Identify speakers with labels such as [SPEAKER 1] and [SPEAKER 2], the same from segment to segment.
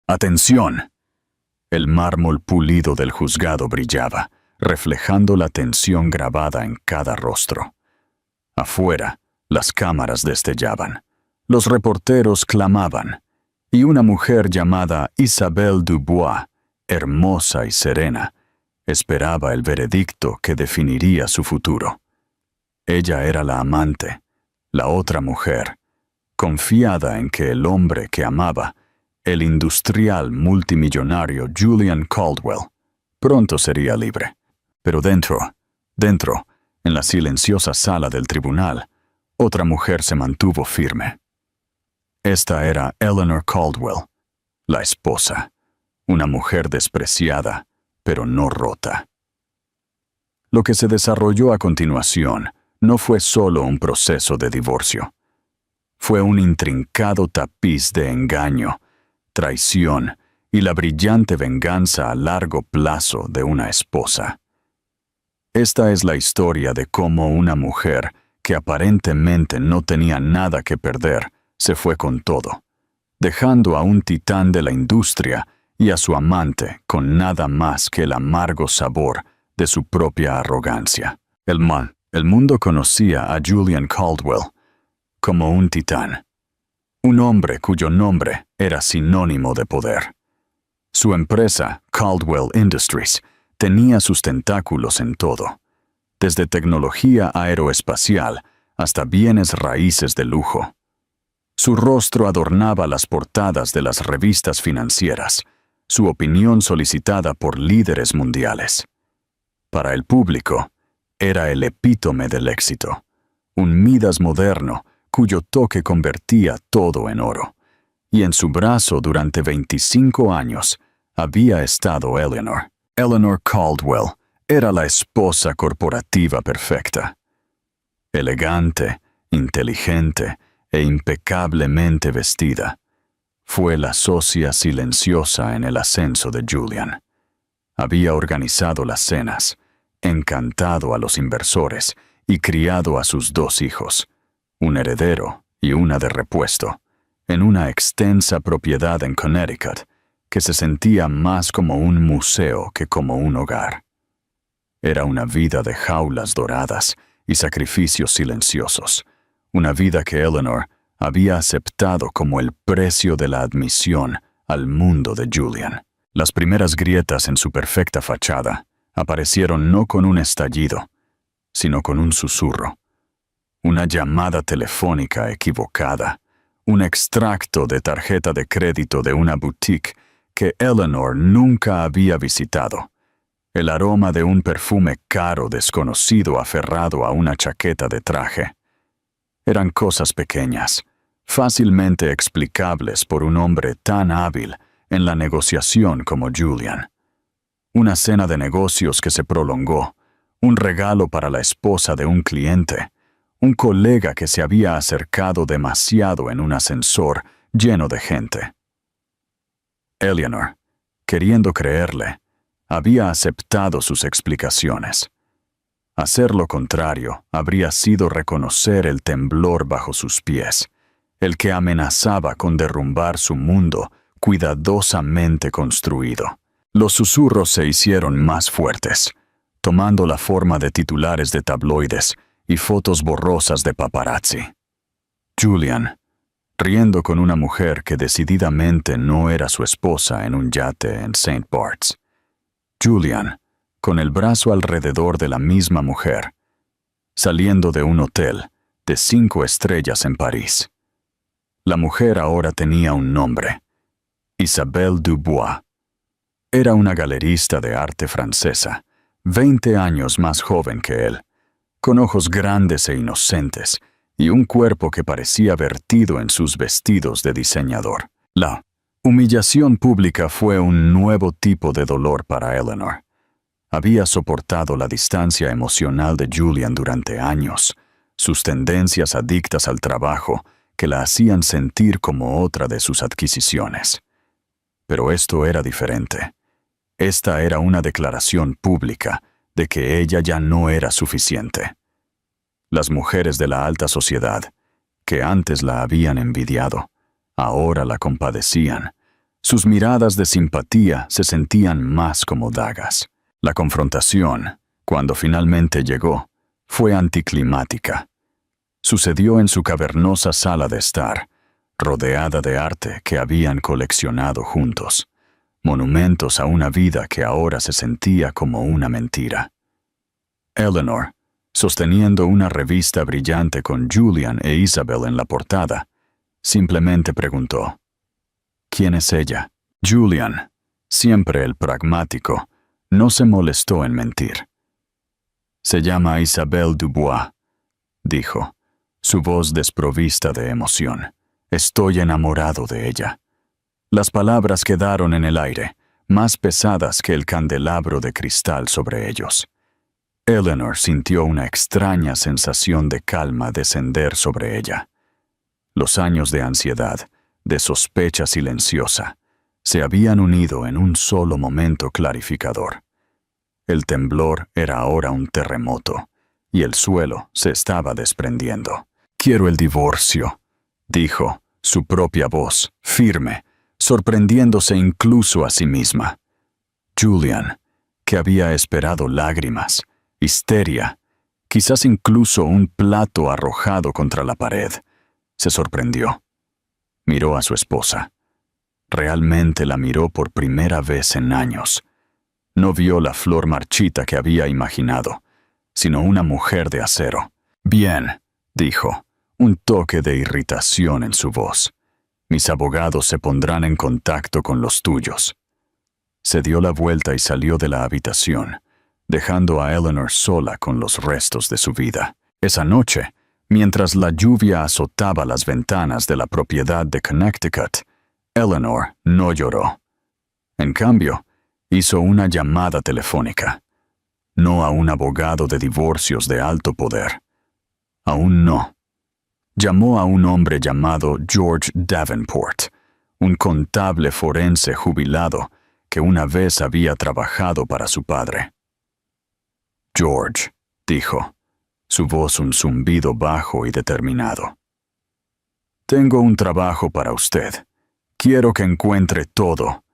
[SPEAKER 1] ¡Atención! El mármol pulido del juzgado brillaba, reflejando la tensión grabada en cada rostro. Afuera, las cámaras destellaban. Los reporteros clamaban, y una mujer llamada Isabelle Dubois, hermosa y serena, esperaba el veredicto que definiría su futuro. Ella era la amante, la otra mujer, confiada en que el hombre que amaba, el industrial multimillonario Julian Caldwell, pronto sería libre. Pero dentro, en la silenciosa sala del tribunal, otra mujer se mantuvo firme. Esta era Eleanor Caldwell, la esposa, una mujer despreciada, pero no rota. Lo que se desarrolló a continuación no fue solo un proceso de divorcio. Fue un intrincado tapiz de engaño, traición y la brillante venganza a largo plazo de una esposa. Esta es la historia de cómo una mujer que aparentemente no tenía nada que perder se fue con todo, dejando a un titán de la industria y a su amante con nada más que el amargo sabor de su propia arrogancia. El mundo conocía a Julian Caldwell como un titán, un hombre cuyo nombre era sinónimo de poder. Su empresa, Caldwell Industries, tenía sus tentáculos en todo, desde tecnología aeroespacial hasta bienes raíces de lujo. Su rostro adornaba las portadas de las revistas financieras, su opinión solicitada por líderes mundiales. Para el público, era el epítome del éxito, un Midas moderno cuyo toque convertía todo en oro. Y en su brazo durante 25 años había estado Eleanor. Eleanor Caldwell era la esposa corporativa perfecta. Elegante, inteligente e impecablemente vestida, fue la socia silenciosa en el ascenso de Julian. Había organizado las cenas, encantado a los inversores y criado a sus 2 hijos, un heredero y una de repuesto, en una extensa propiedad en Connecticut que se sentía más como un museo que como un hogar. Era una vida de jaulas doradas y sacrificios silenciosos, una vida que Eleanor había aceptado como el precio de la admisión al mundo de Julian. Las primeras grietas en su perfecta fachada aparecieron no con un estallido, sino con un susurro, una llamada telefónica equivocada, un extracto de tarjeta de crédito de una boutique que Eleanor nunca había visitado, el aroma de un perfume caro desconocido aferrado a una chaqueta de traje. Eran cosas pequeñas, fácilmente explicables por un hombre tan hábil en la negociación como Julian. Una cena de negocios que se prolongó, un regalo para la esposa de un cliente, un colega que se había acercado demasiado en un ascensor lleno de gente. Eleanor, queriendo creerle, había aceptado sus explicaciones. Hacer lo contrario habría sido reconocer el temblor bajo sus pies, el que amenazaba con derrumbar su mundo cuidadosamente construido. Los susurros se hicieron más fuertes, tomando la forma de titulares de tabloides y fotos borrosas de paparazzi. Julian, riendo con una mujer que decididamente no era su esposa en un yate en St. Bart's. Julian, con el brazo alrededor de la misma mujer, saliendo de un hotel de 5 estrellas en París. La mujer ahora tenía un nombre: Isabelle Dubois. Era una galerista de arte francesa, 20 años más joven que él, con ojos grandes e inocentes y un cuerpo que parecía vertido en sus vestidos de diseñador. La humillación pública fue un nuevo tipo de dolor para Eleanor. Había soportado la distancia emocional de Julian durante años, sus tendencias adictas al trabajo que la hacían sentir como otra de sus adquisiciones. Pero esto era diferente. Esta era una declaración pública de que ella ya no era suficiente. Las mujeres de la alta sociedad, que antes la habían envidiado, ahora la compadecían, Sus miradas de simpatía se sentían más como dagas. La confrontación, cuando finalmente llegó, fue anticlimática. Sucedió en su cavernosa sala de estar, rodeada de arte que habían coleccionado juntos, monumentos a una vida que ahora se sentía como una mentira. Eleanor, sosteniendo una revista brillante con Julian e Isabel en la portada, simplemente preguntó: ¿Quién es ella? Julian, siempre el pragmático, no se molestó en mentir. Se llama Isabelle Dubois, dijo, su voz desprovista de emoción. Estoy enamorado de ella. Las palabras quedaron en el aire, más pesadas que el candelabro de cristal sobre ellos. Eleanor sintió una extraña sensación de calma descender sobre ella. Los años de ansiedad, de sospecha silenciosa, se habían unido en un solo momento clarificador. El temblor era ahora un terremoto, y el suelo se estaba desprendiendo. «Quiero el divorcio», dijo, su propia voz, firme, sorprendiéndose incluso a sí misma. Julian, que había esperado lágrimas, histeria, quizás incluso un plato arrojado contra la pared, se sorprendió. Miró a su esposa. Realmente la miró por primera vez en años. No vio la flor marchita que había imaginado, sino una mujer de acero. «Bien», dijo, un toque de irritación en su voz. «Mis abogados se pondrán en contacto con los tuyos». Se dio la vuelta y salió de la habitación, dejando a Eleanor sola con los restos de su vida. Esa noche, mientras la lluvia azotaba las ventanas de la propiedad de Connecticut, Eleanor no lloró. En cambio, hizo una llamada telefónica. No a un abogado de divorcios de alto poder. Aún no. Llamó a un hombre llamado George Davenport, un contable forense jubilado que una vez había trabajado para su padre. «George», dijo, su voz un zumbido bajo y determinado. «Tengo un trabajo para usted. Quiero que encuentre todo,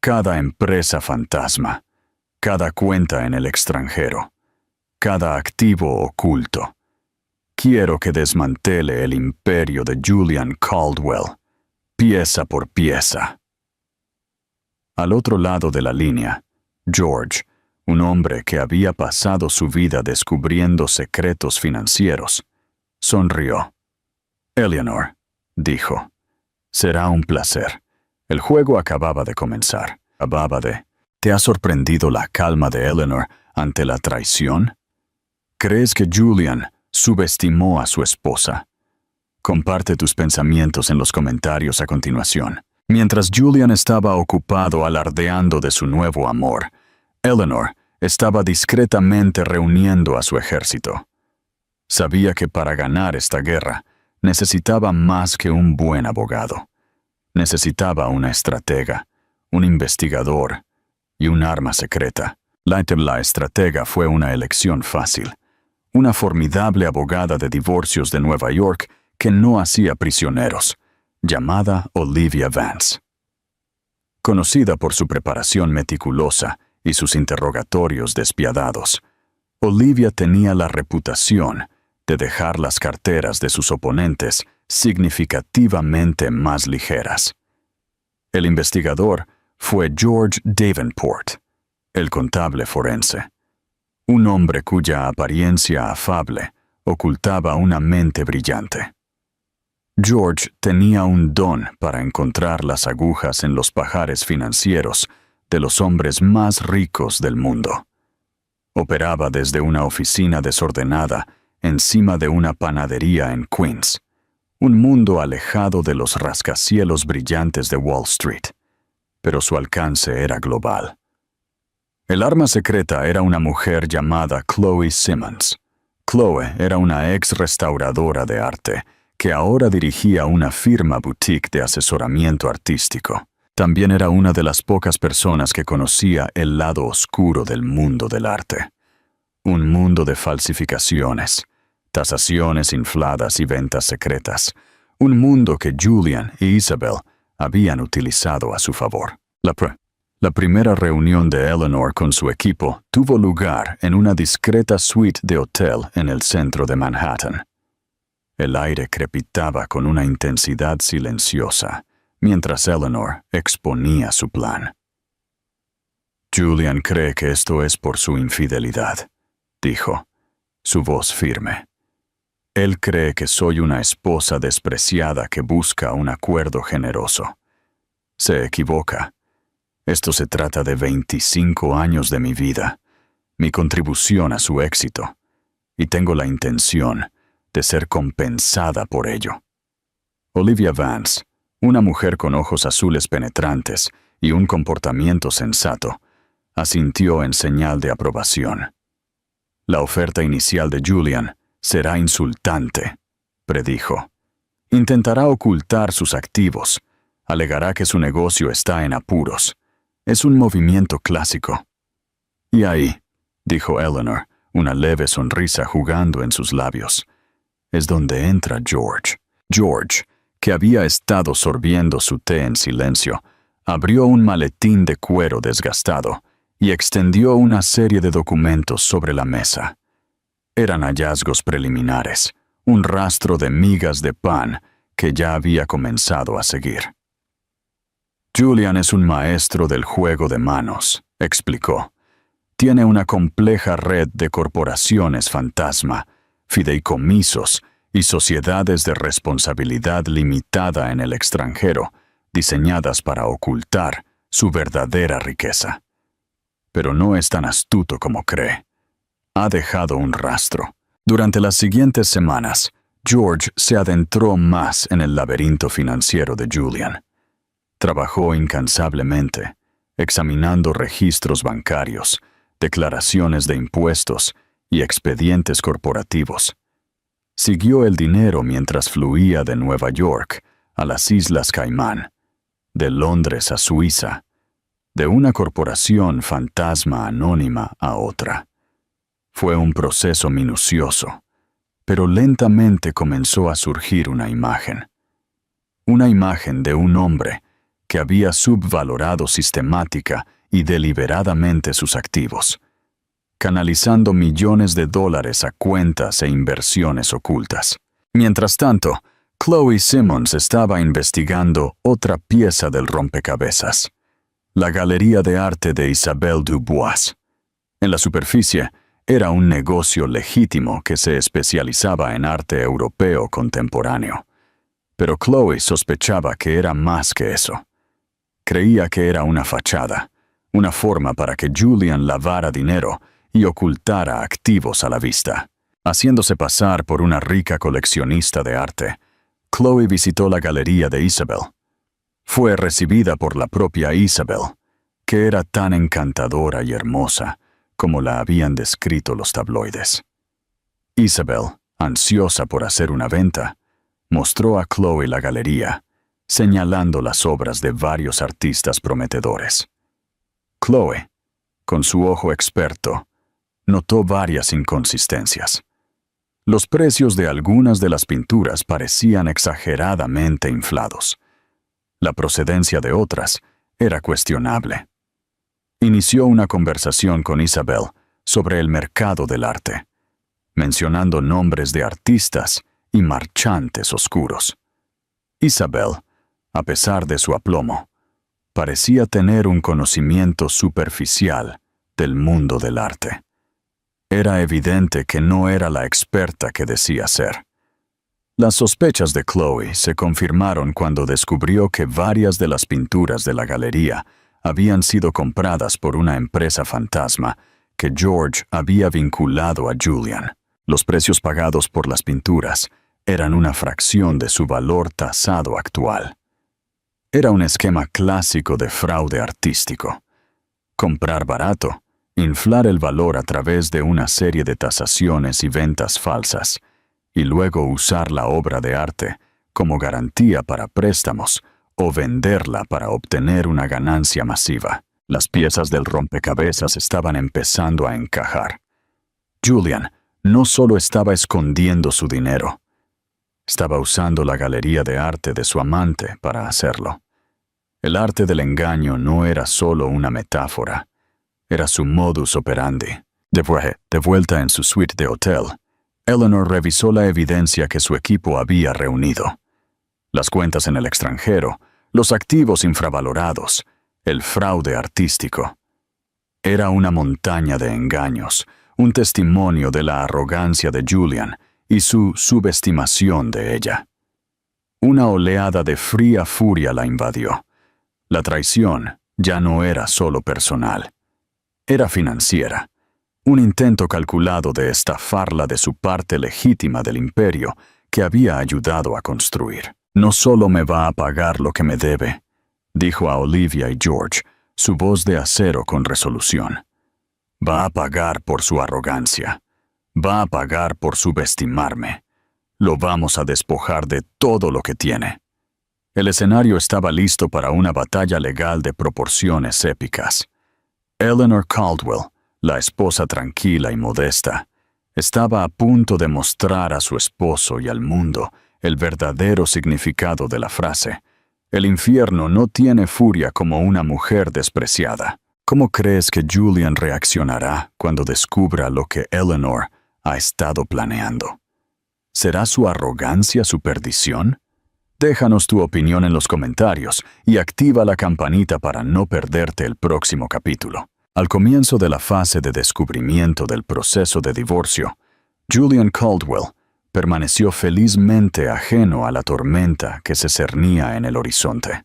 [SPEAKER 1] cada empresa fantasma, cada cuenta en el extranjero, cada activo oculto. Quiero que desmantele el imperio de Julian Caldwell, pieza por pieza». Al otro lado de la línea, George, un hombre que había pasado su vida descubriendo secretos financieros, sonrió. «Eleanor», dijo, «será un placer. El juego acababa de comenzar. ¿Te ha sorprendido la calma de Eleanor ante la traición? ¿Crees que Julian subestimó a su esposa? Comparte tus pensamientos en los comentarios a continuación». Mientras Julian estaba ocupado alardeando de su nuevo amor, Eleanor estaba discretamente reuniendo a su ejército. Sabía que para ganar esta guerra necesitaba más que un buen abogado. Necesitaba una estratega, un investigador y un arma secreta. La estratega fue una elección fácil. Una formidable abogada de divorcios de Nueva York que no hacía prisioneros, llamada Olivia Vance. Conocida por su preparación meticulosa y sus interrogatorios despiadados, Olivia tenía la reputación de dejar las carteras de sus oponentes significativamente más ligeras. El investigador fue George Davenport, el contable forense, un hombre cuya apariencia afable ocultaba una mente brillante. George tenía un don para encontrar las agujas en los pajares financieros de los hombres más ricos del mundo. Operaba desde una oficina desordenada encima de una panadería en Queens, un mundo alejado de los rascacielos brillantes de Wall Street, pero su alcance era global. El arma secreta era una mujer llamada Chloe Simmons. Chloe era una ex restauradora de arte que ahora dirigía una firma boutique de asesoramiento artístico. También era una de las pocas personas que conocía el lado oscuro del mundo del arte. Un mundo de falsificaciones, tasaciones infladas y ventas secretas. Un mundo que Julian e Isabel habían utilizado a su favor. La primera reunión de Eleanor con su equipo tuvo lugar en una discreta suite de hotel en el centro de Manhattan. El aire crepitaba con una intensidad silenciosa, mientras Eleanor exponía su plan. «Julian cree que esto es por su infidelidad», dijo, su voz firme. «Él cree que soy una esposa despreciada que busca un acuerdo generoso. Se equivoca. Esto se trata de 25 años de mi vida, mi contribución a su éxito, y tengo la intención de ser compensada por ello». Olivia Vance, una mujer con ojos azules penetrantes y un comportamiento sensato, asintió en señal de aprobación. «La oferta inicial de Julian será insultante», predijo. «Intentará ocultar sus activos, alegará que su negocio está en apuros. Es un movimiento clásico». «Y ahí», dijo Eleanor, una leve sonrisa jugando en sus labios, «es donde entra George». George, que había estado sorbiendo su té en silencio, abrió un maletín de cuero desgastado y extendió una serie de documentos sobre la mesa. Eran hallazgos preliminares, un rastro de migas de pan que ya había comenzado a seguir. «Julian es un maestro del juego de manos», explicó. «Tiene una compleja red de corporaciones fantasma, fideicomisos y sociedades de responsabilidad limitada en el extranjero, diseñadas para ocultar su verdadera riqueza. Pero no es tan astuto como cree. Ha dejado un rastro. Durante las siguientes semanas, George se adentró más en el laberinto financiero de Julian. Trabajó incansablemente, examinando registros bancarios, declaraciones de impuestos y expedientes corporativos. Siguió el dinero mientras fluía de Nueva York a las Islas Caimán, de Londres a Suiza, de una corporación fantasma anónima a otra. Fue un proceso minucioso, pero lentamente comenzó a surgir una imagen. Una imagen de un hombre que había subvalorado sistemática y deliberadamente sus activos, canalizando millones de dólares a cuentas e inversiones ocultas. Mientras tanto, Chloe Simmons estaba investigando otra pieza del rompecabezas: la Galería de Arte de Isabelle Dubois. En la superficie, era un negocio legítimo que se especializaba en arte europeo contemporáneo. Pero Chloe sospechaba que era más que eso. Creía que era una fachada, una forma para que Julian lavara dinero y ocultara activos a la vista. Haciéndose pasar por una rica coleccionista de arte, Chloe visitó la galería de Isabelle. Fue recibida por la propia Isabelle, que era tan encantadora y hermosa como la habían descrito los tabloides. Isabelle, ansiosa por hacer una venta, mostró a Chloe la galería, señalando las obras de varios artistas prometedores. Chloe, con su ojo experto, notó varias inconsistencias. Los precios de algunas de las pinturas parecían exageradamente inflados. La procedencia de otras era cuestionable. Inició una conversación con Isabelle sobre el mercado del arte, mencionando nombres de artistas y marchantes oscuros. Isabelle, a pesar de su aplomo, parecía tener un conocimiento superficial del mundo del arte. Era evidente que no era la experta que decía ser. Las sospechas de Chloe se confirmaron cuando descubrió que varias de las pinturas de la galería habían sido compradas por una empresa fantasma que George había vinculado a Julian. Los precios pagados por las pinturas eran una fracción de su valor tasado actual. Era un esquema clásico de fraude artístico. Comprar barato, inflar el valor a través de una serie de tasaciones y ventas falsas, y luego usar la obra de arte como garantía para préstamos o venderla para obtener una ganancia masiva. Las piezas del rompecabezas estaban empezando a encajar. Julian no solo estaba escondiendo su dinero, estaba usando la galería de arte de su amante para hacerlo. El arte del engaño no era solo una metáfora, era su modus operandi. De vuelta en su suite de hotel, Eleanor revisó la evidencia que su equipo había reunido. Las cuentas en el extranjero, los activos infravalorados, el fraude artístico. Era una montaña de engaños, un testimonio de la arrogancia de Julian y su subestimación de ella. Una oleada de fría furia la invadió. La traición ya no era solo personal. Era financiera. Un intento calculado de estafarla de su parte legítima del imperio que había ayudado a construir. «No solo me va a pagar lo que me debe», dijo a Olivia y George, su voz de acero con resolución. «Va a pagar por su arrogancia. Va a pagar por subestimarme. Lo vamos a despojar de todo lo que tiene». El escenario estaba listo para una batalla legal de proporciones épicas. Eleanor Caldwell, la esposa tranquila y modesta, estaba a punto de mostrar a su esposo y al mundo el verdadero significado de la frase: «El infierno no tiene furia como una mujer despreciada». ¿Cómo crees que Julian reaccionará cuando descubra lo que Eleanor ha estado planeando? ¿Será su arrogancia su perdición? Déjanos tu opinión en los comentarios y activa la campanita para no perderte el próximo capítulo. Al comienzo de la fase de descubrimiento del proceso de divorcio, Julian Caldwell permaneció felizmente ajeno a la tormenta que se cernía en el horizonte.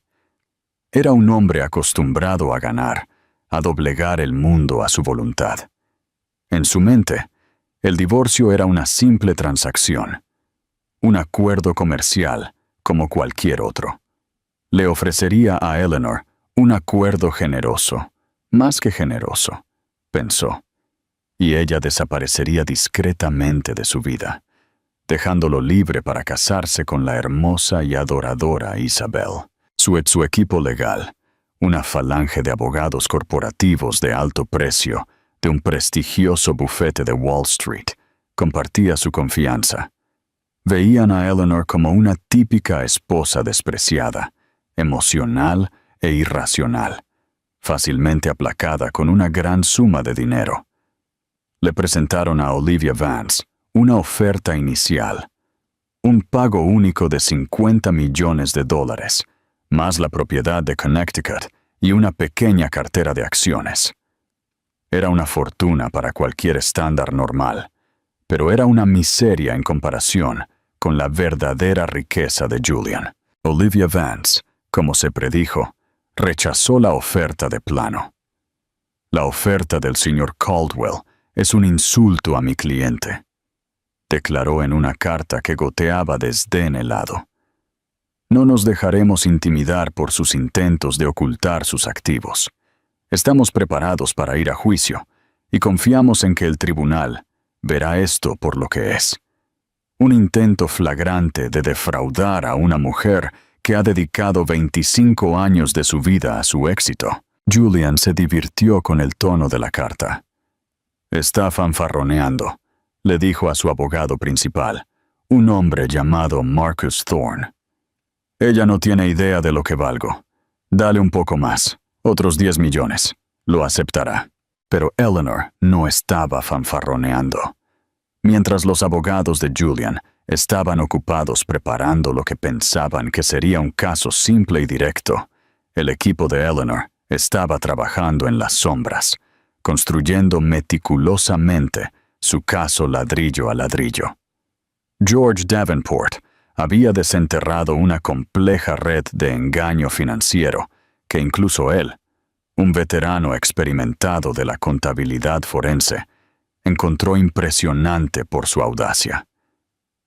[SPEAKER 1] Era un hombre acostumbrado a ganar, a doblegar el mundo a su voluntad. En su mente, el divorcio era una simple transacción, un acuerdo comercial como cualquier otro. Le ofrecería a Eleanor un acuerdo generoso, más que generoso, pensó, y ella desaparecería discretamente de su vida, dejándolo libre para casarse con la hermosa y adoradora Isabel. Su equipo legal, una falange de abogados corporativos de alto precio de un prestigioso bufete de Wall Street, compartía su confianza. Veían a Eleanor como una típica esposa despreciada, emocional e irracional, fácilmente aplacada con una gran suma de dinero. Le presentaron a Olivia Vance una oferta inicial, un pago único de $50 millones, más la propiedad de Connecticut y una pequeña cartera de acciones. Era una fortuna para cualquier estándar normal, pero era una miseria en comparación con la verdadera riqueza de Julian. Olivia Vance, como se predijo, rechazó la oferta de plano. «La oferta del señor Caldwell es un insulto a mi cliente», declaró en una carta que goteaba desdén helado. «No nos dejaremos intimidar por sus intentos de ocultar sus activos. Estamos preparados para ir a juicio y confiamos en que el tribunal verá esto por lo que es. Un intento flagrante de defraudar a una mujer que ha dedicado 25 años de su vida a su éxito». Julian se divirtió con el tono de la carta. «Está fanfarroneando», le dijo a su abogado principal, un hombre llamado Marcus Thorne. «Ella no tiene idea de lo que valgo. Dale un poco más, otros 10 millones. Lo aceptará». Pero Eleanor no estaba fanfarroneando. Mientras los abogados de Julian estaban ocupados preparando lo que pensaban que sería un caso simple y directo, el equipo de Eleanor estaba trabajando en las sombras, construyendo meticulosamente su caso ladrillo a ladrillo. George Davenport había desenterrado una compleja red de engaño financiero que incluso él, un veterano experimentado de la contabilidad forense, encontró impresionante por su audacia.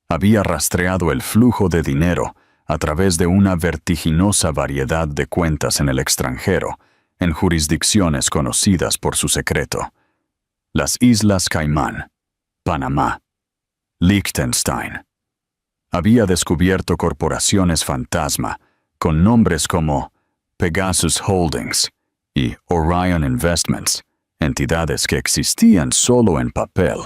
[SPEAKER 1] Había rastreado el flujo de dinero a través de una vertiginosa variedad de cuentas en el extranjero, en jurisdicciones conocidas por su secreto: las Islas Caimán, Panamá, Liechtenstein. Había descubierto corporaciones fantasma con nombres como Pegasus Holdings y Orion Investments, entidades que existían solo en papel.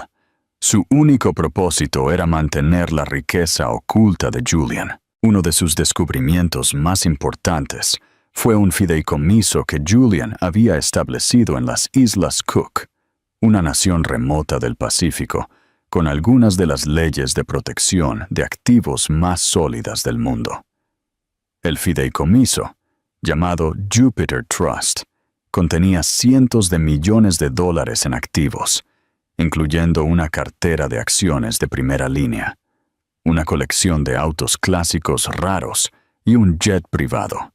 [SPEAKER 1] Su único propósito era mantener la riqueza oculta de Julian. Uno de sus descubrimientos más importantes Fue un fideicomiso que Julian había establecido en las Islas Cook, una nación remota del Pacífico, con algunas de las leyes de protección de activos más sólidas del mundo. El fideicomiso, llamado Jupiter Trust, contenía cientos de millones de dólares en activos, incluyendo una cartera de acciones de primera línea, una colección de autos clásicos raros y un jet privado.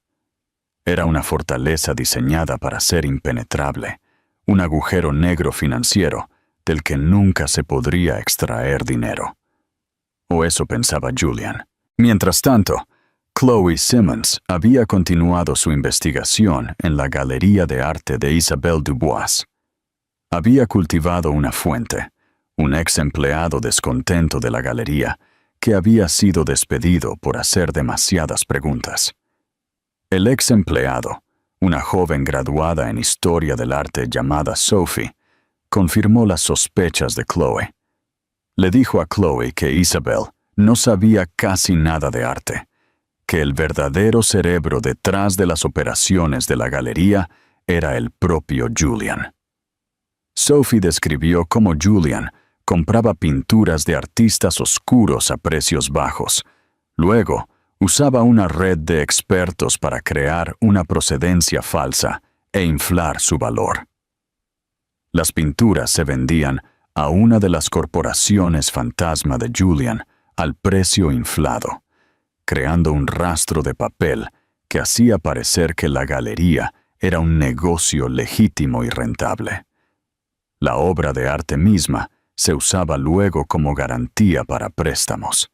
[SPEAKER 1] Era una fortaleza diseñada para ser impenetrable, un agujero negro financiero del que nunca se podría extraer dinero. O eso pensaba Julian. Mientras tanto, Chloe Simmons había continuado su investigación en la Galería de Arte de Isabelle Dubois. Había cultivado una fuente, un ex empleado descontento de la galería, que había sido despedido por hacer demasiadas preguntas. El ex empleado, una joven graduada en Historia del Arte llamada Sophie, confirmó las sospechas de Chloe. Le dijo a Chloe que Isabelle no sabía casi nada de arte, que el verdadero cerebro detrás de las operaciones de la galería era el propio Julian. Sophie describió cómo Julian compraba pinturas de artistas oscuros a precios bajos. Luego, usaba una red de expertos para crear una procedencia falsa e inflar su valor. Las pinturas se vendían a una de las corporaciones fantasma de Julian al precio inflado, creando un rastro de papel que hacía parecer que la galería era un negocio legítimo y rentable. La obra de arte misma se usaba luego como garantía para préstamos,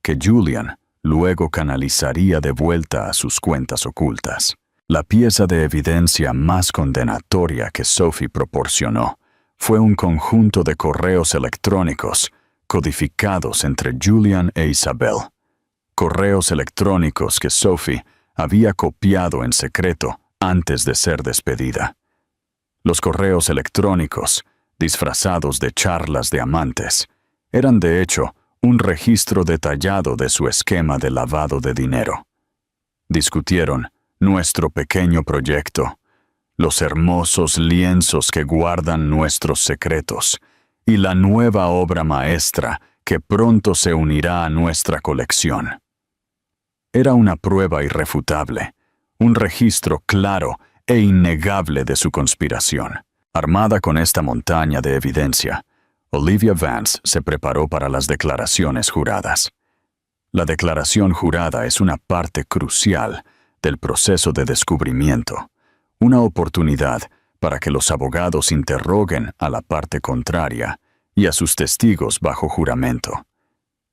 [SPEAKER 1] que Julian luego canalizaría de vuelta a sus cuentas ocultas. La pieza de evidencia más condenatoria que Sophie proporcionó fue un conjunto de correos electrónicos codificados entre Julian e Isabelle. Correos electrónicos que Sophie había copiado en secreto antes de ser despedida. Los correos electrónicos, disfrazados de charlas de amantes, eran de hecho un registro detallado de su esquema de lavado de dinero. Discutieron nuestro pequeño proyecto, los hermosos lienzos que guardan nuestros secretos y la nueva obra maestra que pronto se unirá a nuestra colección. Era una prueba irrefutable, un registro claro e innegable de su conspiración. Armada con esta montaña de evidencia, Olivia Vance se preparó para las declaraciones juradas. La declaración jurada es una parte crucial del proceso de descubrimiento, una oportunidad para que los abogados interroguen a la parte contraria y a sus testigos bajo juramento.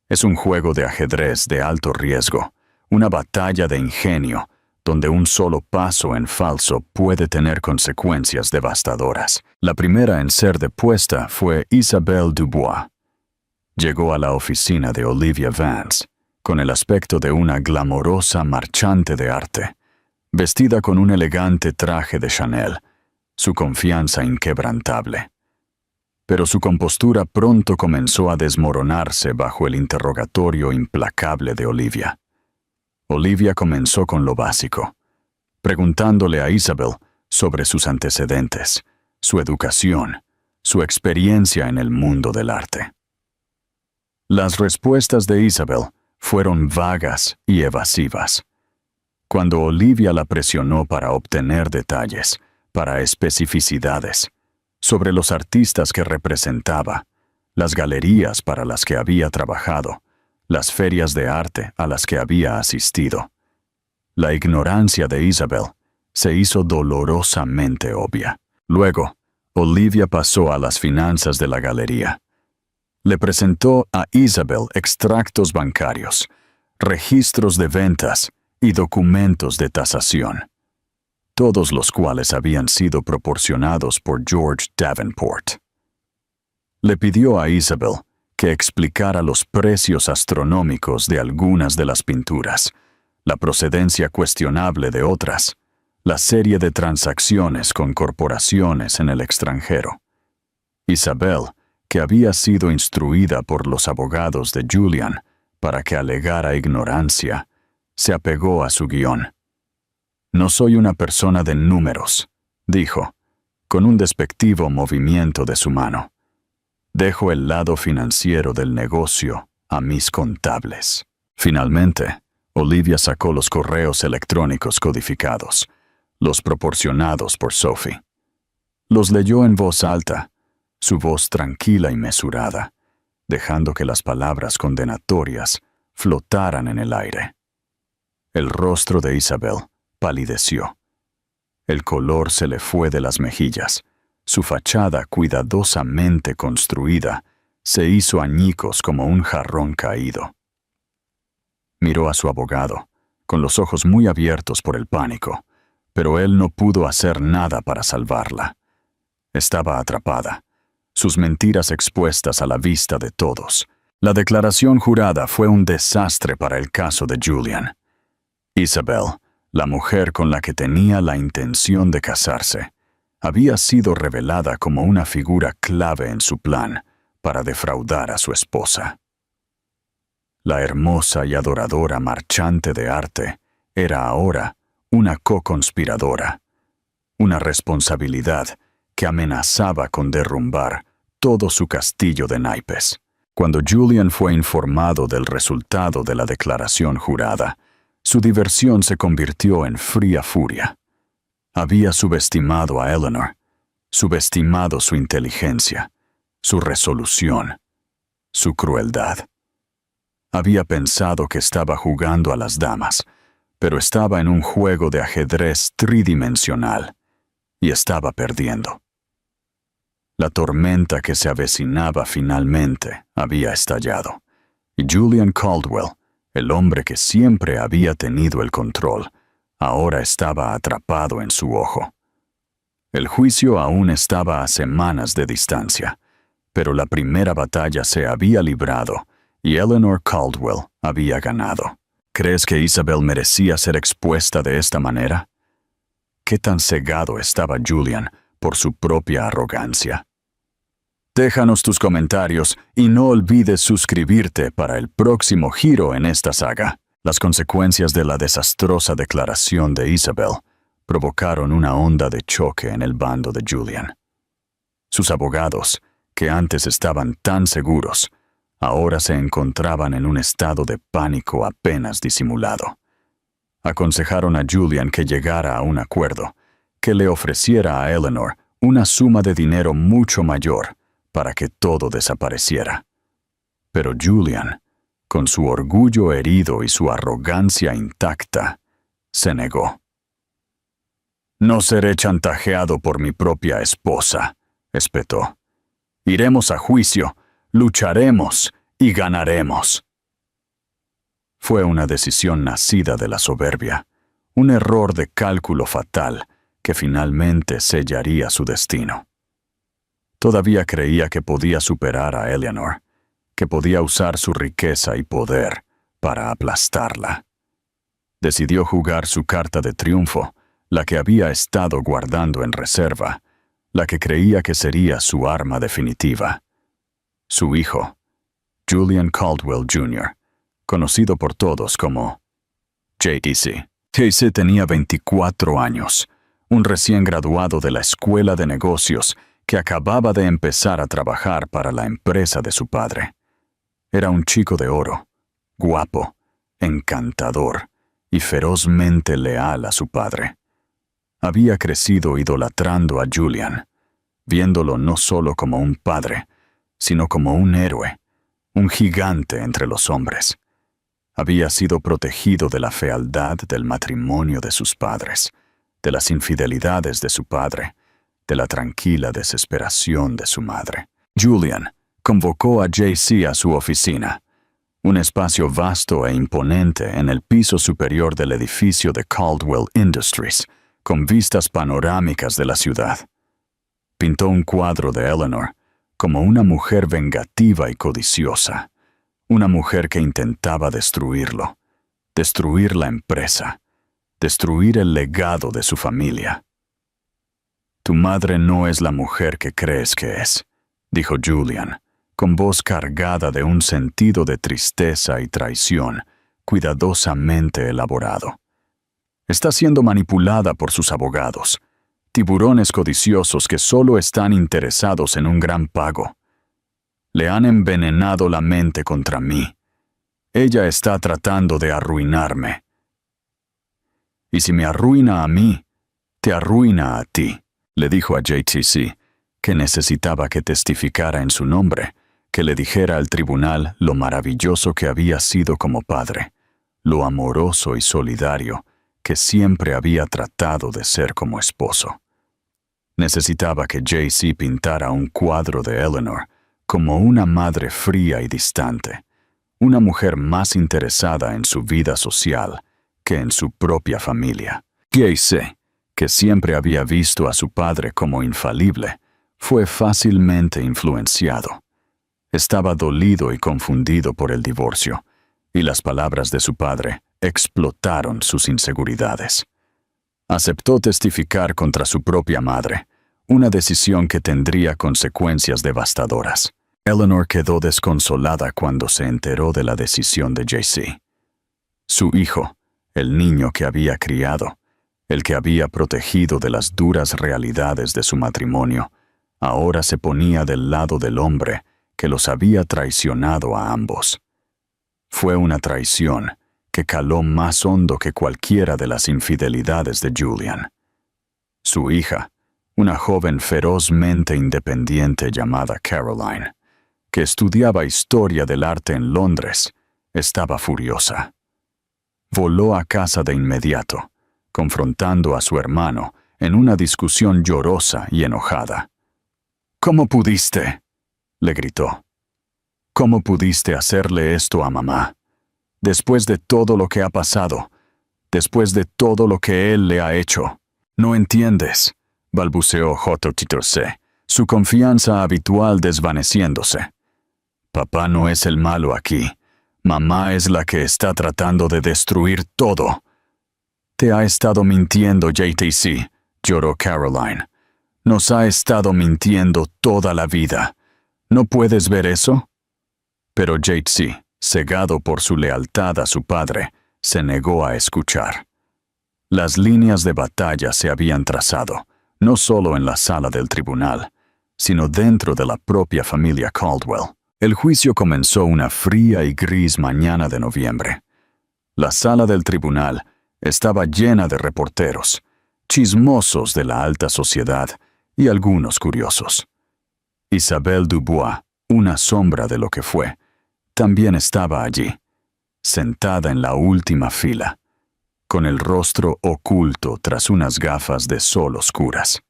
[SPEAKER 1] Es un juego de ajedrez de alto riesgo, una batalla de ingenio, donde un solo paso en falso puede tener consecuencias devastadoras. La primera en ser depuesta fue Isabelle Dubois. Llegó a la oficina de Olivia Vance, con el aspecto de una glamorosa marchante de arte, vestida con un elegante traje de Chanel, su confianza inquebrantable. Pero su compostura pronto comenzó a desmoronarse bajo el interrogatorio implacable de Olivia. Olivia comenzó con lo básico, preguntándole a Isabelle sobre sus antecedentes, su educación, su experiencia en el mundo del arte. Las respuestas de Isabelle fueron vagas y evasivas. Cuando Olivia la presionó para obtener detalles, para especificidades, sobre los artistas que representaba, las galerías para las que había trabajado, las ferias de arte a las que había asistido, la ignorancia de Isabelle se hizo dolorosamente obvia. Luego, Olivia pasó a las finanzas de la galería. Le presentó a Isabelle extractos bancarios, registros de ventas y documentos de tasación, todos los cuales habían sido proporcionados por George Davenport. Le pidió a Isabelle que explicara los precios astronómicos de algunas de las pinturas, la procedencia cuestionable de otras, la serie de transacciones con corporaciones en el extranjero. Isabelle, que había sido instruida por los abogados de Julian para que alegara ignorancia, se apegó a su guión. No soy una persona de números, dijo, con un despectivo movimiento de su mano. Dejo el lado financiero del negocio a mis contables. Finalmente, Olivia sacó los correos electrónicos codificados, los proporcionados por Sophie. Los leyó en voz alta, su voz tranquila y mesurada, dejando que las palabras condenatorias flotaran en el aire. El rostro de Isabel palideció. El color se le fue de las mejillas. Su fachada cuidadosamente construida se hizo añicos como un jarrón caído. Miró a su abogado, con los ojos muy abiertos por el pánico, pero él no pudo hacer nada para salvarla. Estaba atrapada, sus mentiras expuestas a la vista de todos. La declaración jurada fue un desastre para el caso de Julian. Isabel, la mujer con la que tenía la intención de casarse, había sido revelada como una figura clave en su plan para defraudar a su esposa. La hermosa y adoradora marchante de arte era ahora una co-conspiradora, una responsabilidad que amenazaba con derrumbar todo su castillo de naipes. Cuando Julian fue informado del resultado de la declaración jurada, su diversión se convirtió en fría furia. Había subestimado a Eleanor, subestimado su inteligencia, su resolución, su crueldad. Había pensado que estaba jugando a las damas, pero estaba en un juego de ajedrez tridimensional y estaba perdiendo. La tormenta que se avecinaba finalmente había estallado, y Julian Caldwell, el hombre que siempre había tenido el control, ahora estaba atrapado en su ojo. El juicio aún estaba a semanas de distancia, pero la primera batalla se había librado y Eleanor Caldwell había ganado. ¿Crees que Isabel merecía ser expuesta de esta manera? ¿Qué tan cegado estaba Julian por su propia arrogancia? Déjanos tus comentarios y no olvides suscribirte para el próximo giro en esta saga. Las consecuencias de la desastrosa declaración de Isabel provocaron una onda de choque en el bando de Julian. Sus abogados, que antes estaban tan seguros, ahora se encontraban en un estado de pánico apenas disimulado. Aconsejaron a Julian que llegara a un acuerdo, que le ofreciera a Eleanor una suma de dinero mucho mayor para que todo desapareciera. Pero Julian, con su orgullo herido y su arrogancia intacta, se negó. «No seré chantajeado por mi propia esposa», espetó. «Iremos a juicio, lucharemos y ganaremos». Fue una decisión nacida de la soberbia, un error de cálculo fatal que finalmente sellaría su destino. Todavía creía que podía superar a Eleanor, que podía usar su riqueza y poder para aplastarla. Decidió jugar su carta de triunfo, la que había estado guardando en reserva, la que creía que sería su arma definitiva. Su hijo, Julian Caldwell Jr., conocido por todos como JC. JC tenía 24 años, un recién graduado de la escuela de negocios que acababa de empezar a trabajar para la empresa de su padre. Era un chico de oro, guapo, encantador y ferozmente leal a su padre. Había crecido idolatrando a Julian, viéndolo no solo como un padre, sino como un héroe, un gigante entre los hombres. Había sido protegido de la fealdad del matrimonio de sus padres, de las infidelidades de su padre, de la tranquila desesperación de su madre. Julian convocó a JC a su oficina, un espacio vasto e imponente en el piso superior del edificio de Caldwell Industries, con vistas panorámicas de la ciudad. Pintó un cuadro de Eleanor como una mujer vengativa y codiciosa, una mujer que intentaba destruirlo, destruir la empresa, destruir el legado de su familia. «Tu madre no es la mujer que crees que es», dijo Julian, con voz cargada de un sentido de tristeza y traición cuidadosamente elaborado. Está siendo manipulada por sus abogados, tiburones codiciosos que solo están interesados en un gran pago. Le han envenenado la mente contra mí. Ella está tratando de arruinarme. Y si me arruina a mí, te arruina a ti, le dijo a JTC, que necesitaba que testificara en su nombre, que le dijera al tribunal lo maravilloso que había sido como padre, lo amoroso y solidario que siempre había tratado de ser como esposo. Necesitaba que JC pintara un cuadro de Eleanor como una madre fría y distante, una mujer más interesada en su vida social que en su propia familia. JC, que siempre había visto a su padre como infalible, fue fácilmente influenciado. Estaba dolido y confundido por el divorcio, y las palabras de su padre explotaron sus inseguridades. Aceptó testificar contra su propia madre, una decisión que tendría consecuencias devastadoras. Eleanor quedó desconsolada cuando se enteró de la decisión de JC. Su hijo, el niño que había criado, el que había protegido de las duras realidades de su matrimonio, ahora se ponía del lado del hombre que los había traicionado a ambos. Fue una traición que caló más hondo que cualquiera de las infidelidades de Julian. Su hija, una joven ferozmente independiente llamada Caroline, que estudiaba historia del arte en Londres, estaba furiosa. Voló a casa de inmediato, confrontando a su hermano en una discusión llorosa y enojada. «¿Cómo pudiste?», le gritó. «¿Cómo pudiste hacerle esto a mamá? Después de todo lo que ha pasado, después de todo lo que él le ha hecho. No entiendes», balbuceó JTC, su confianza habitual desvaneciéndose. «Papá no es el malo aquí. Mamá es la que está tratando de destruir todo». «Te ha estado mintiendo, JTC», lloró Caroline. «Nos ha estado mintiendo toda la vida. ¿No puedes ver eso?». Pero JTC, cegado por su lealtad a su padre, se negó a escuchar. Las líneas de batalla se habían trazado, no solo en la sala del tribunal, sino dentro de la propia familia Caldwell. El juicio comenzó una fría y gris mañana de noviembre. La sala del tribunal estaba llena de reporteros, chismosos de la alta sociedad y algunos curiosos. Isabelle Dubois, una sombra de lo que fue, también estaba allí, sentada en la última fila, con el rostro oculto tras unas gafas de sol oscuras.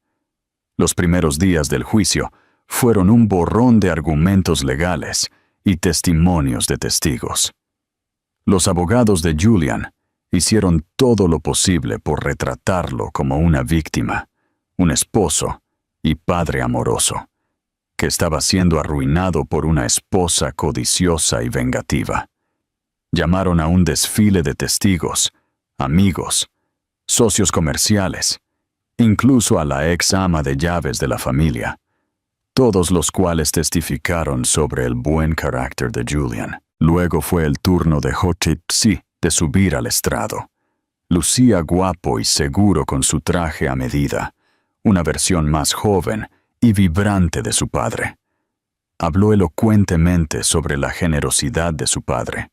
[SPEAKER 1] Los primeros días del juicio fueron un borrón de argumentos legales y testimonios de testigos. Los abogados de Julian hicieron todo lo posible por retratarlo como una víctima, un esposo y padre amoroso, que estaba siendo arruinado por una esposa codiciosa y vengativa. Llamaron a un desfile de testigos, amigos, socios comerciales, incluso a la ex ama de llaves de la familia, todos los cuales testificaron sobre el buen carácter de Julian. Luego fue el turno de JTC de subir al estrado. Lucía guapo y seguro con su traje a medida, una versión más joven y vibrante de su padre. Habló elocuentemente sobre la generosidad de su padre,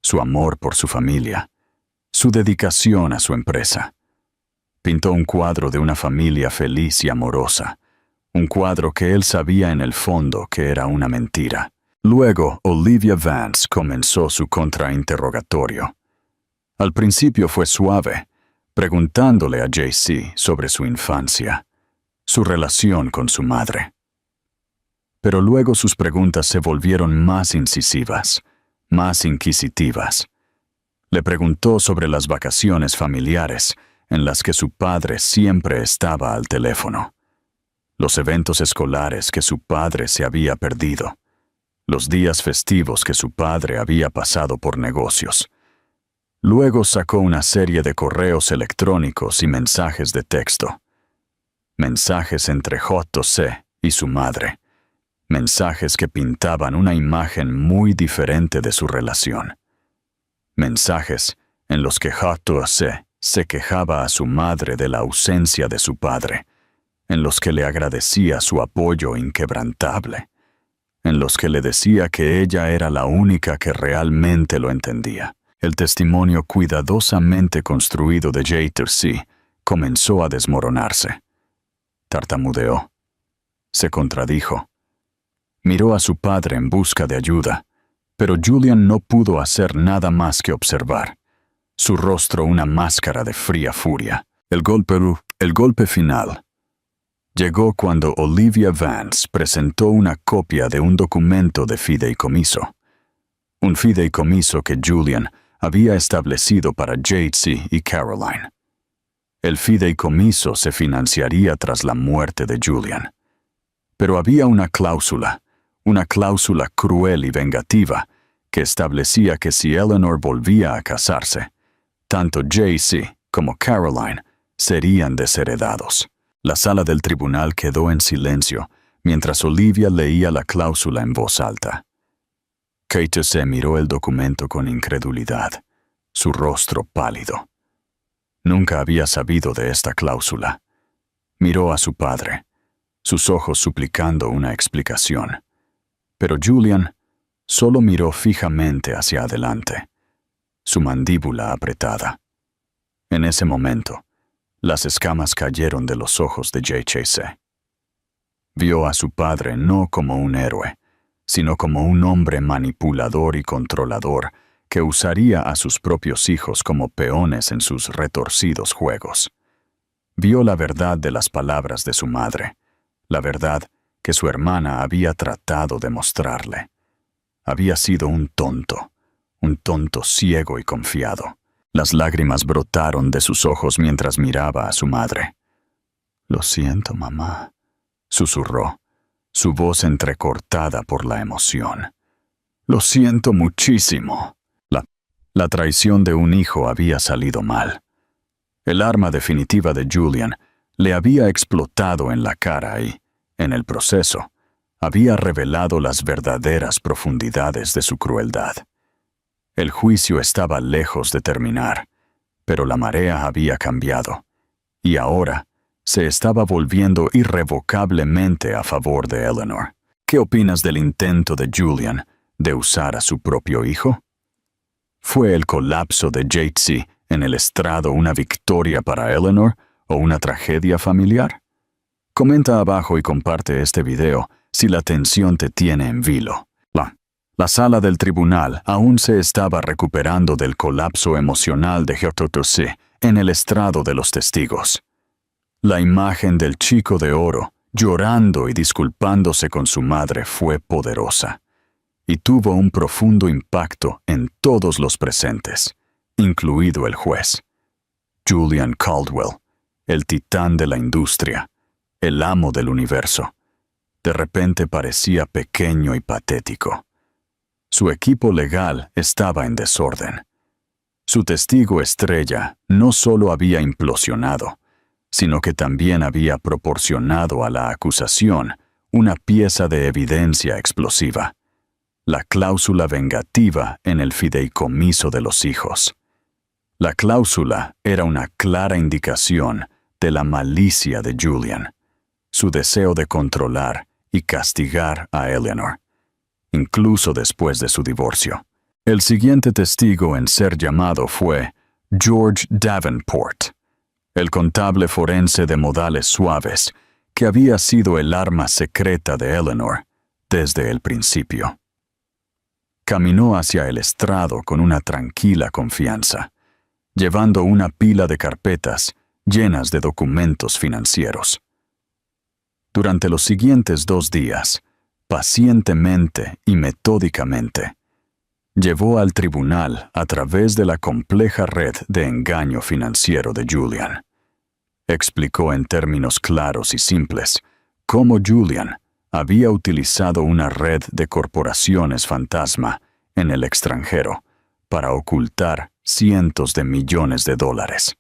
[SPEAKER 1] su amor por su familia, su dedicación a su empresa. Pintó un cuadro de una familia feliz y amorosa, un cuadro que él sabía en el fondo que era una mentira. Luego, Olivia Vance comenzó su contrainterrogatorio. Al principio fue suave, preguntándole a JC sobre su infancia, su relación con su madre. Pero luego sus preguntas se volvieron más incisivas, más inquisitivas. Le preguntó sobre las vacaciones familiares en las que su padre siempre estaba al teléfono, los eventos escolares que su padre se había perdido, los días festivos que su padre había pasado por negocios. Luego sacó una serie de correos electrónicos y mensajes de texto. Mensajes entre JC y su madre. Mensajes que pintaban una imagen muy diferente de su relación. Mensajes en los que JC se quejaba a su madre de la ausencia de su padre, en los que le agradecía su apoyo inquebrantable, en los que le decía que ella era la única que realmente lo entendía. El testimonio cuidadosamente construido de J.T.C. comenzó a desmoronarse. Tartamudeó. Se contradijo. Miró a su padre en busca de ayuda, pero Julian no pudo hacer nada más que observar. Su rostro una máscara de fría furia. El golpe final llegó cuando Olivia Vance presentó una copia de un documento de fideicomiso. Un fideicomiso que Julian había establecido para J.T.C. y Caroline. El fideicomiso se financiaría tras la muerte de Julian. Pero había una cláusula cruel y vengativa, que establecía que si Eleanor volvía a casarse, tanto J.C. como Caroline serían desheredados. La sala del tribunal quedó en silencio mientras Olivia leía la cláusula en voz alta. J.T.C. miró el documento con incredulidad, su rostro pálido. Nunca había sabido de esta cláusula. Miró a su padre, sus ojos suplicando una explicación. Pero Julian solo miró fijamente hacia adelante, su mandíbula apretada. En ese momento, las escamas cayeron de los ojos de J.T.C. Vio a su padre no como un héroe, sino como un hombre manipulador y controlador que usaría a sus propios hijos como peones en sus retorcidos juegos. Vio la verdad de las palabras de su madre, la verdad que su hermana había tratado de mostrarle. Había sido un tonto ciego y confiado. Las lágrimas brotaron de sus ojos mientras miraba a su madre. «Lo siento, mamá», susurró, su voz entrecortada por la emoción. «Lo siento muchísimo». La traición de un hijo había salido mal. El arma definitiva de Julian le había explotado en la cara y, en el proceso, había revelado las verdaderas profundidades de su crueldad. El juicio estaba lejos de terminar, pero la marea había cambiado, y ahora se estaba volviendo irrevocablemente a favor de Eleanor. ¿Qué opinas del intento de Julian de usar a su propio hijo? ¿Fue el colapso de J.T.C. en el estrado una victoria para Eleanor o una tragedia familiar? Comenta abajo y comparte este video si la tensión te tiene en vilo. La sala del tribunal aún se estaba recuperando del colapso emocional de J.T.C. en el estrado de los testigos. La imagen del chico de oro, llorando y disculpándose con su madre, fue poderosa, y tuvo un profundo impacto en todos los presentes, incluido el juez. Julian Caldwell, el titán de la industria, el amo del universo, de repente parecía pequeño y patético. Su equipo legal estaba en desorden. Su testigo estrella no solo había implosionado, sino que también había proporcionado a la acusación una pieza de evidencia explosiva: la cláusula vengativa en el fideicomiso de los hijos. La cláusula era una clara indicación de la malicia de Julian, su deseo de controlar y castigar a Eleanor, incluso después de su divorcio. El siguiente testigo en ser llamado fue George Davenport, el contable forense de modales suaves, que había sido el arma secreta de Eleanor desde el principio. Caminó hacia el estrado con una tranquila confianza, llevando una pila de carpetas llenas de documentos financieros. Durante los siguientes 2 días, pacientemente y metódicamente, llevó al tribunal a través de la compleja red de engaño financiero de Julian. Explicó en términos claros y simples cómo Julian había utilizado una red de corporaciones fantasma en el extranjero para ocultar cientos de millones de dólares.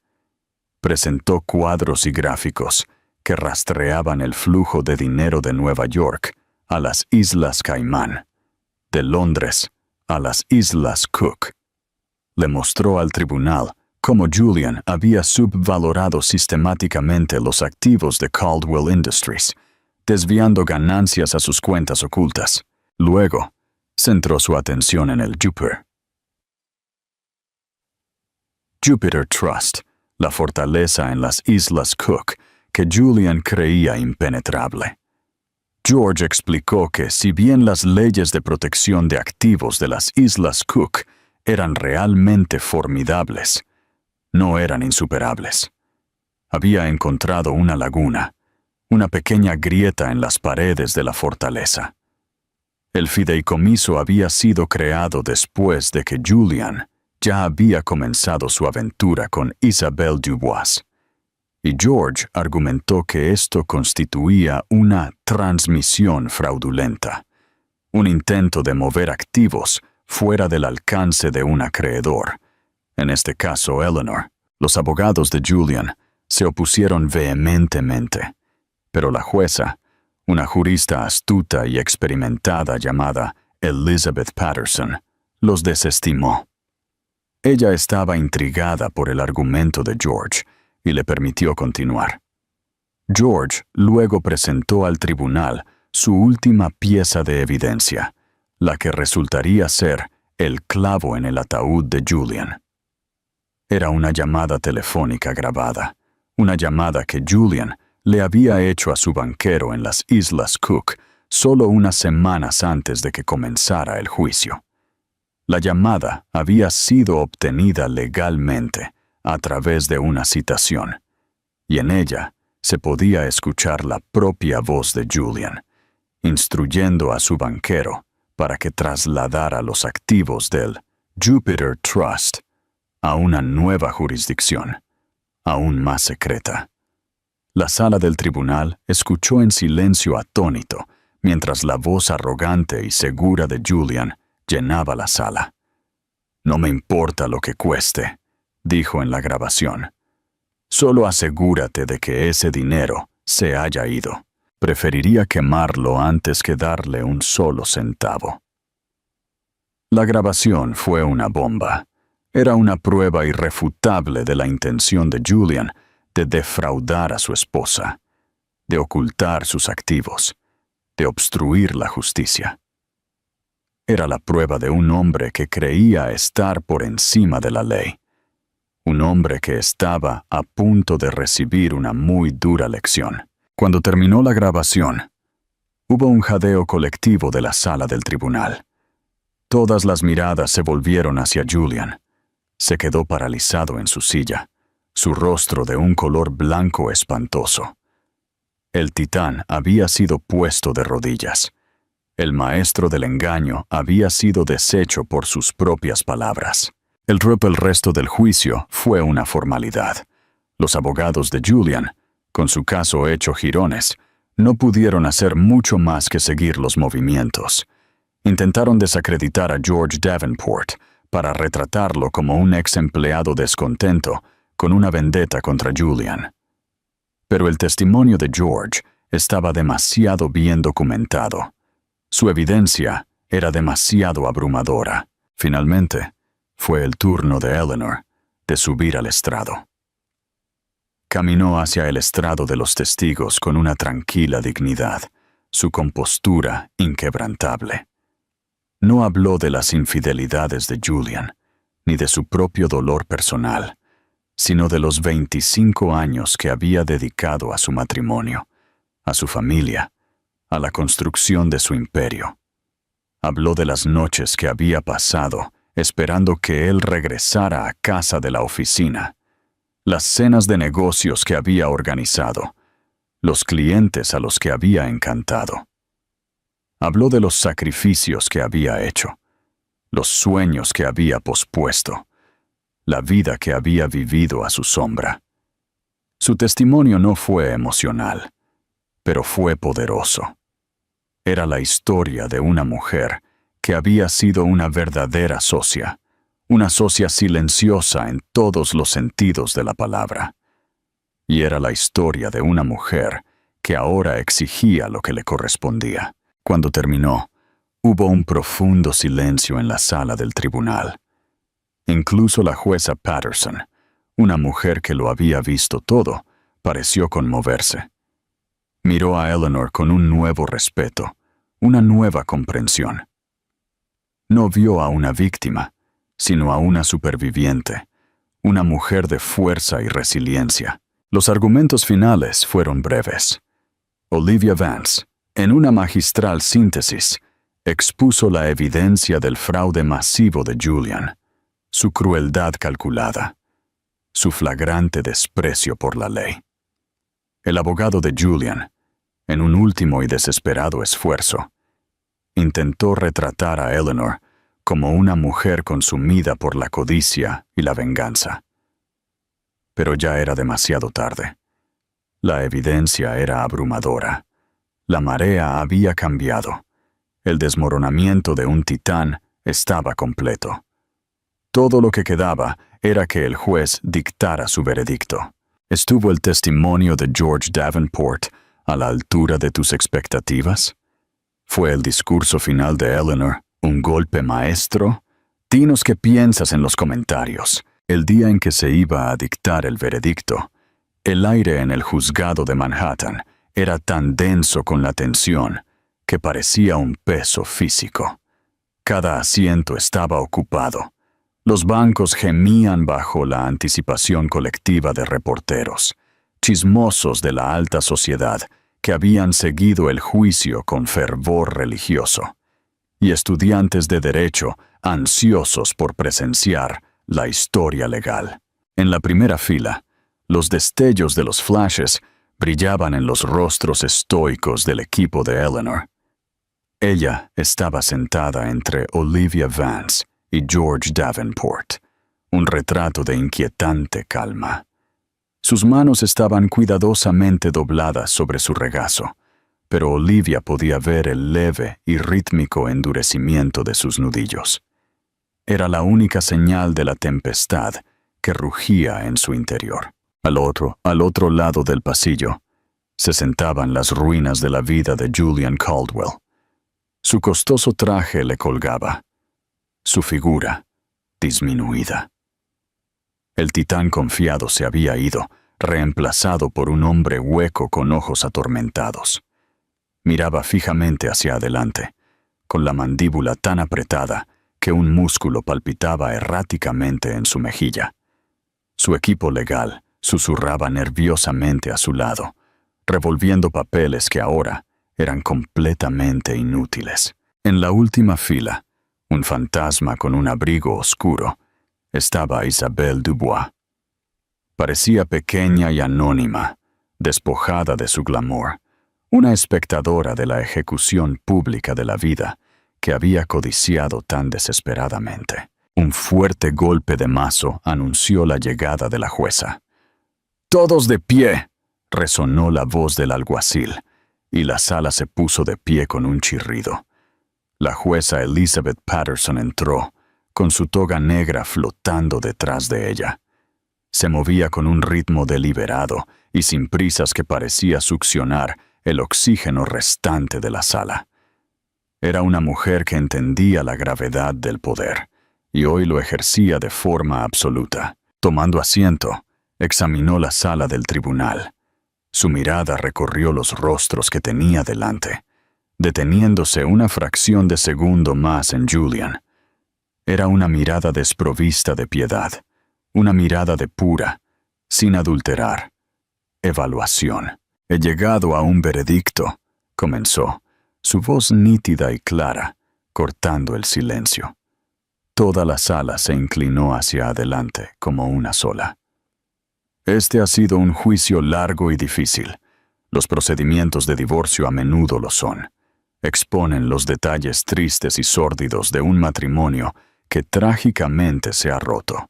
[SPEAKER 1] Presentó cuadros y gráficos que rastreaban el flujo de dinero de Nueva York a las Islas Caimán, de Londres a las Islas Cook. Le mostró al tribunal cómo Julian había subvalorado sistemáticamente los activos de Caldwell Industries, desviando ganancias a sus cuentas ocultas. Luego, centró su atención en el Jupiter Trust, la fortaleza en las Islas Cook, que Julian creía impenetrable. George explicó que si bien las leyes de protección de activos de las Islas Cook eran realmente formidables, no eran insuperables. Había encontrado una laguna, una pequeña grieta en las paredes de la fortaleza. El fideicomiso había sido creado después de que Julian ya había comenzado su aventura con Isabelle Dubois, y George argumentó que esto constituía una transmisión fraudulenta, un intento de mover activos fuera del alcance de un acreedor, en este caso Eleanor. Los abogados de Julian se opusieron vehementemente, pero la jueza, una jurista astuta y experimentada llamada Elizabeth Patterson, los desestimó. Ella estaba intrigada por el argumento de George y le permitió continuar. George luego presentó al tribunal su última pieza de evidencia, la que resultaría ser el clavo en el ataúd de Julian. Era una llamada telefónica grabada, una llamada que Julian le había hecho a su banquero en las Islas Cook solo unas semanas antes de que comenzara el juicio. La llamada había sido obtenida legalmente a través de una citación, y en ella se podía escuchar la propia voz de Julian, instruyendo a su banquero para que trasladara los activos del Jupiter Trust a una nueva jurisdicción, aún más secreta. La sala del tribunal escuchó en silencio atónito mientras la voz arrogante y segura de Julian llenaba la sala. «No me importa lo que cueste», dijo en la grabación. «Solo asegúrate de que ese dinero se haya ido. Preferiría quemarlo antes que darle un solo centavo». La grabación fue una bomba. Era una prueba irrefutable de la intención de Julian de defraudar a su esposa, de ocultar sus activos, de obstruir la justicia. Era la prueba de un hombre que creía estar por encima de la ley, un hombre que estaba a punto de recibir una muy dura lección. Cuando terminó la grabación, hubo un jadeo colectivo de la sala del tribunal. Todas las miradas se volvieron hacia Julian. Se quedó paralizado en su silla, su rostro de un color blanco espantoso. El titán había sido puesto de rodillas. El maestro del engaño había sido deshecho por sus propias palabras. El resto del juicio fue una formalidad. Los abogados de Julian, con su caso hecho jirones, no pudieron hacer mucho más que seguir los movimientos. Intentaron desacreditar a George Davenport para retratarlo como un ex empleado descontento con una vendetta contra Julian. Pero el testimonio de George estaba demasiado bien documentado. Su evidencia era demasiado abrumadora. Finalmente, fue el turno de Eleanor de subir al estrado. Caminó hacia el estrado de los testigos con una tranquila dignidad, su compostura inquebrantable. No habló de las infidelidades de Julian, ni de su propio dolor personal, sino de los 25 años que había dedicado a su matrimonio, a su familia, a la construcción de su imperio. Habló de las noches que había pasado esperando que él regresara a casa de la oficina, las cenas de negocios que había organizado, los clientes a los que había encantado. Habló de los sacrificios que había hecho, los sueños que había pospuesto, la vida que había vivido a su sombra. Su testimonio no fue emocional, pero fue poderoso. Era la historia de una mujer que había sido una verdadera socia, una socia silenciosa en todos los sentidos de la palabra. Y era la historia de una mujer que ahora exigía lo que le correspondía. Cuando terminó, hubo un profundo silencio en la sala del tribunal. Incluso la jueza Patterson, Una mujer que lo había visto todo pareció conmoverse. Miró a Eleanor con un nuevo respeto, una nueva comprensión. No vio a una víctima, sino a una superviviente, una mujer de fuerza y resiliencia. Los argumentos finales fueron breves. Olivia Vance, en una magistral síntesis, expuso la evidencia del fraude masivo de Julian, su crueldad calculada, su flagrante desprecio por la ley. El abogado de Julian, en un último y desesperado esfuerzo, intentó retratar a Eleanor como una mujer consumida por la codicia y la venganza. Pero ya era demasiado tarde. La evidencia era abrumadora. La marea había cambiado. El desmoronamiento de un titán estaba completo. Todo lo que quedaba era que el juez dictara su veredicto. ¿Estuvo el testimonio de George Davenport a la altura de tus expectativas? ¿Fue el discurso final de Eleanor un golpe maestro? Dinos qué piensas en los comentarios. El día en que se iba a dictar el veredicto, el aire en el juzgado de Manhattan era tan denso con la tensión que parecía un peso físico. Cada asiento estaba ocupado. Los bancos gemían bajo la anticipación colectiva de reporteros, chismosos de la alta sociedad que habían seguido el juicio con fervor religioso, y estudiantes de derecho ansiosos por presenciar la historia legal. En la primera fila, los destellos de los flashes brillaban en los rostros estoicos del equipo de Eleanor. Ella estaba sentada entre Olivia Vance y George Davenport, un retrato de inquietante calma. Sus manos estaban cuidadosamente dobladas sobre su regazo, pero Olivia podía ver el leve y rítmico endurecimiento de sus nudillos. Era la única señal de la tempestad que rugía en su interior. Al otro lado del pasillo, se sentaban las ruinas de la vida de Julian Caldwell. Su costoso traje le colgaba, su figura disminuida. El titán confiado se había ido, reemplazado por un hombre hueco con ojos atormentados. Miraba fijamente hacia adelante, con la mandíbula tan apretada que un músculo palpitaba erráticamente en su mejilla. Su equipo legal susurraba nerviosamente a su lado, revolviendo papeles que ahora eran completamente inútiles. En la última fila, un fantasma con un abrigo oscuro, estaba Isabelle Dubois. Parecía pequeña y anónima, despojada de su glamour, una espectadora de la ejecución pública de la vida que había codiciado tan desesperadamente. Un fuerte golpe de mazo anunció la llegada de la jueza. «¡Todos de pie!», resonó la voz del alguacil, y la sala se puso de pie con un chirrido. La jueza Elizabeth Patterson entró, con su toga negra flotando detrás de ella. Se movía con un ritmo deliberado y sin prisas que parecía succionar el oxígeno restante de la sala. Era una mujer que entendía la gravedad del poder, y hoy lo ejercía de forma absoluta. Tomando asiento, examinó la sala del tribunal. Su mirada recorrió los rostros que tenía delante, deteniéndose una fracción de segundo más en Julian. Era una mirada desprovista de piedad, una mirada de pura, sin adulterar, evaluación. «He llegado a un veredicto», comenzó, su voz nítida y clara, cortando el silencio. Toda la sala se inclinó hacia adelante como una sola. «Este ha sido un juicio largo y difícil. Los procedimientos de divorcio a menudo lo son. Exponen los detalles tristes y sórdidos de un matrimonio que trágicamente se ha roto.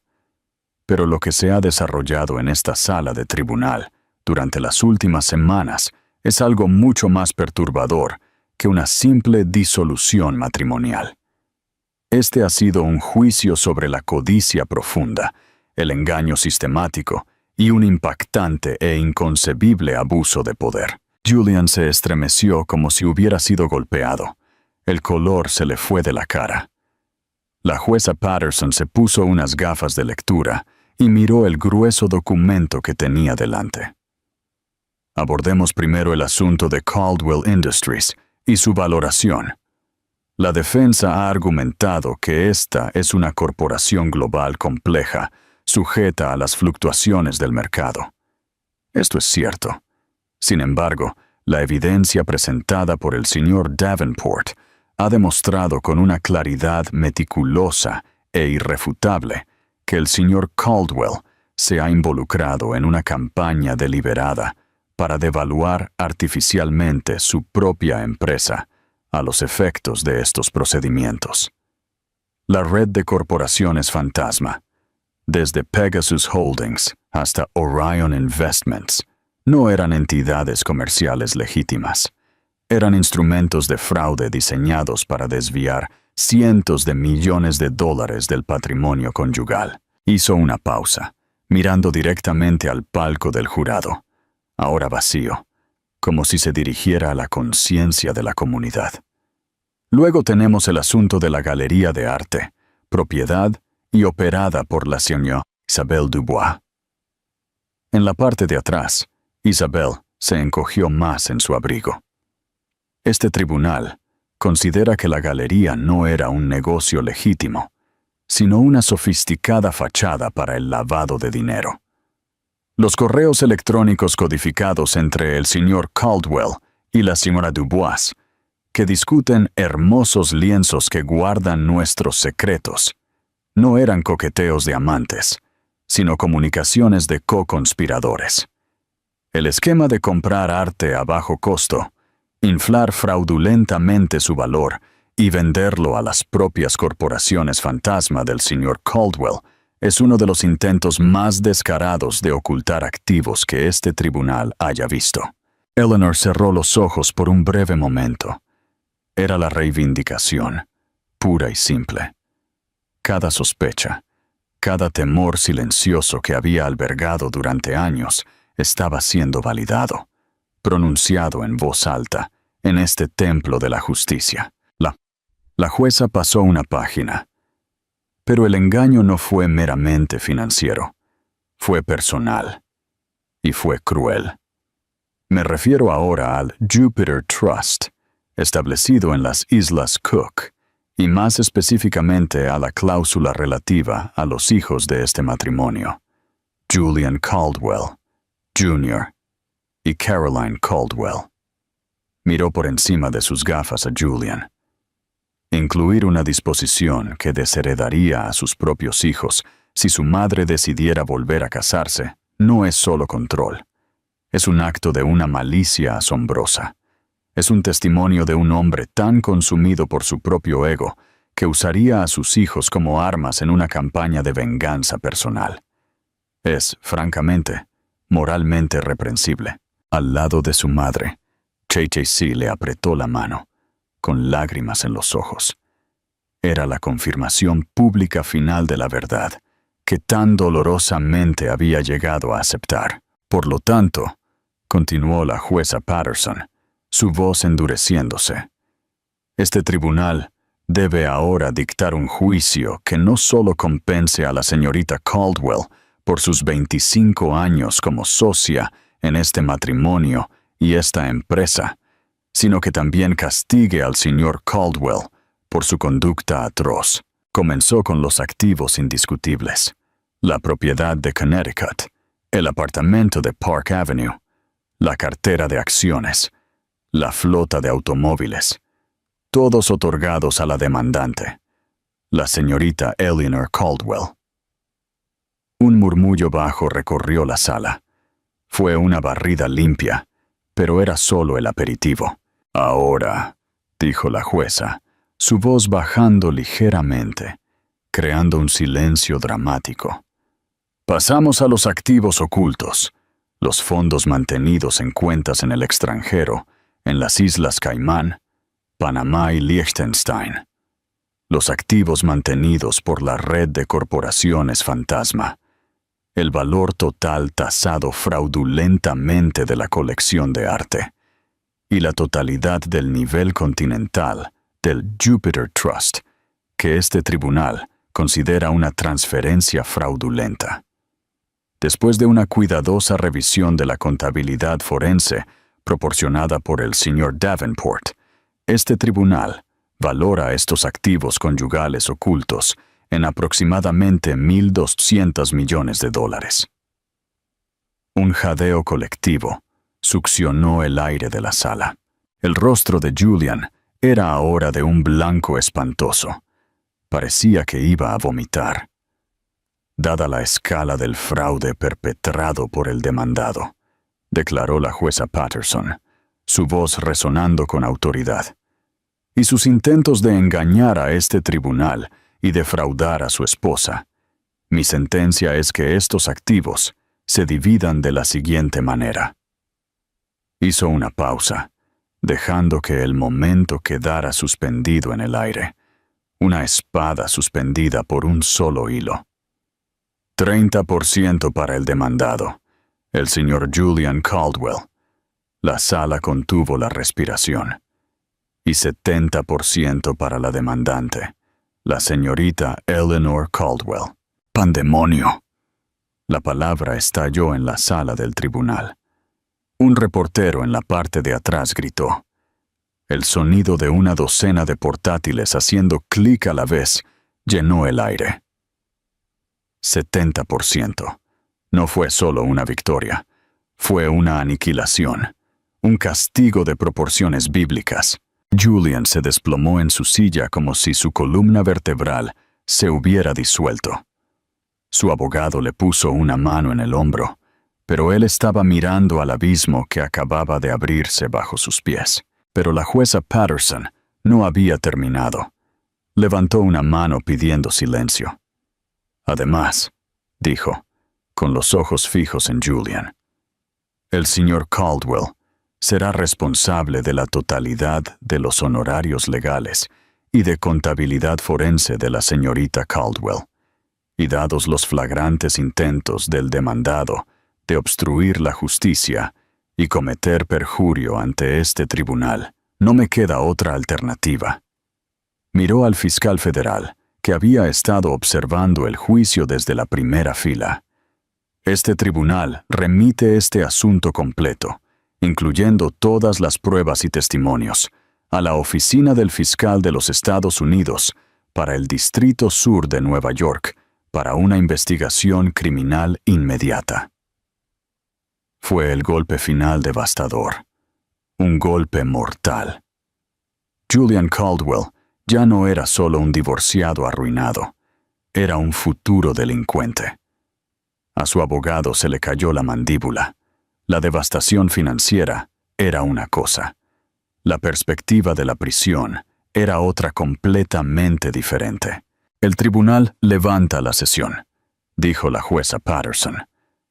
[SPEAKER 1] Pero lo que se ha desarrollado en esta sala de tribunal durante las últimas semanas es algo mucho más perturbador que una simple disolución matrimonial. Este ha sido un juicio sobre la codicia profunda, el engaño sistemático y un impactante e inconcebible abuso de poder». Julian se estremeció como si hubiera sido golpeado. El color se le fue de la cara. La jueza Patterson se puso unas gafas de lectura y miró el grueso documento que tenía delante. Abordemos primero el asunto de Caldwell Industries y su valoración. La defensa ha argumentado que esta es una corporación global compleja, sujeta a las fluctuaciones del mercado. Esto es cierto. Sin embargo, la evidencia presentada por el señor Davenport ha demostrado con una claridad meticulosa e irrefutable que el señor Caldwell se ha involucrado en una campaña deliberada para devaluar artificialmente su propia empresa a los efectos de estos procedimientos. La red de corporaciones fantasma, desde Pegasus Holdings hasta Orion Investments, no eran entidades comerciales legítimas. Eran instrumentos de fraude diseñados para desviar cientos de millones de dólares del patrimonio conyugal. Hizo una pausa, mirando directamente al palco del jurado, ahora vacío, como si se dirigiera a la conciencia de la comunidad. Luego tenemos el asunto de la Galería de Arte, propiedad y operada por la señora Isabelle Dubois. En la parte de atrás, Isabelle se encogió más en su abrigo. Este tribunal considera que la galería no era un negocio legítimo, sino una sofisticada fachada para el lavado de dinero. Los correos electrónicos codificados entre el señor Caldwell y la señora Dubois, que discuten hermosos lienzos que guardan nuestros secretos, no eran coqueteos de amantes, sino comunicaciones de co-conspiradores. El esquema de comprar arte a bajo costo, inflar fraudulentamente su valor y venderlo a las propias corporaciones fantasma del señor Caldwell es uno de los intentos más descarados de ocultar activos que este tribunal haya visto. Eleanor cerró los ojos por un breve momento. Era la reivindicación, pura y simple. Cada sospecha, cada temor silencioso que había albergado durante años estaba siendo validado, pronunciado en voz alta, en este templo de la justicia. La jueza pasó una página. Pero el engaño no fue meramente financiero, fue personal y fue cruel. Me refiero ahora al Jupiter Trust, establecido en las Islas Cook, y más específicamente a la cláusula relativa a los hijos de este matrimonio, Julian Caldwell, Jr. y Caroline Caldwell. Miró por encima de sus gafas a Julian. Incluir una disposición que desheredaría a sus propios hijos si su madre decidiera volver a casarse no es solo control. Es un acto de una malicia asombrosa. Es un testimonio de un hombre tan consumido por su propio ego que usaría a sus hijos como armas en una campaña de venganza personal. Es, francamente, moralmente reprensible. Al lado de su madre, J.J.C. le apretó la mano, con lágrimas en los ojos. Era la confirmación pública final de la verdad, que tan dolorosamente había llegado a aceptar. Por lo tanto, continuó la jueza Patterson, su voz endureciéndose, este tribunal debe ahora dictar un juicio que no solo compense a la señorita Caldwell por sus 25 años como socia en este matrimonio y esta empresa, sino que también castigue al señor Caldwell por su conducta atroz. Comenzó con los activos indiscutibles: la propiedad de Connecticut, el apartamento de Park Avenue, la cartera de acciones, la flota de automóviles, todos otorgados a la demandante, la señorita Eleanor Caldwell. Un murmullo bajo recorrió la sala. Fue una barrida limpia, pero era solo el aperitivo. Ahora, dijo la jueza, su voz bajando ligeramente, creando un silencio dramático. Pasamos a los activos ocultos, los fondos mantenidos en cuentas en el extranjero, en las Islas Caimán, Panamá y Liechtenstein. Los activos mantenidos por la red de corporaciones fantasma. El valor total tasado fraudulentamente de la colección de arte. Y la totalidad del nivel continental del Jupiter Trust, que este tribunal considera una transferencia fraudulenta. Después de una cuidadosa revisión de la contabilidad forense proporcionada por el señor Davenport, este tribunal valora estos activos conyugales ocultos en aproximadamente $1.200 millones. Un jadeo colectivo succionó el aire de la sala. El rostro de Julian era ahora de un blanco espantoso. Parecía que iba a vomitar. Dada la escala del fraude perpetrado por el demandado, declaró la jueza Patterson, su voz resonando con autoridad, y sus intentos de engañar a este tribunal y defraudar a su esposa, mi sentencia es que estos activos se dividan de la siguiente manera. Hizo una pausa, dejando que el momento quedara suspendido en el aire, una espada suspendida por un solo hilo. 30% para el demandado, el señor Julian Caldwell. La sala contuvo la respiración. Y 70% para la demandante, la señorita Eleanor Caldwell. ¡Pandemonio! La palabra estalló en la sala del tribunal. Un reportero en la parte de atrás gritó. El sonido de una docena de portátiles haciendo clic a la vez llenó el aire. 70%. No fue solo una victoria, fue una aniquilación, un castigo de proporciones bíblicas. Julian se desplomó en su silla como si su columna vertebral se hubiera disuelto. Su abogado le puso una mano en el hombro, pero él estaba mirando al abismo que acababa de abrirse bajo sus pies. Pero la jueza Patterson no había terminado. Levantó una mano pidiendo silencio. Además, dijo, con los ojos fijos en Julian, el señor Caldwell será responsable de la totalidad de los honorarios legales y de contabilidad forense de la señorita Caldwell, y dados los flagrantes intentos del demandado de obstruir la justicia y cometer perjurio ante este tribunal, no me queda otra alternativa. Miró al fiscal federal, que había estado observando el juicio desde la primera fila. Este tribunal remite este asunto completo, incluyendo todas las pruebas y testimonios, a la oficina del fiscal de los Estados Unidos para el Distrito Sur de Nueva York para una investigación criminal inmediata. Fue el golpe final devastador, un golpe mortal. Julian Caldwell ya no era solo un divorciado arruinado, era un futuro delincuente. A su abogado se le cayó la mandíbula. La devastación financiera era una cosa. La perspectiva de la prisión era otra completamente diferente. El tribunal levanta la sesión, dijo la jueza Patterson,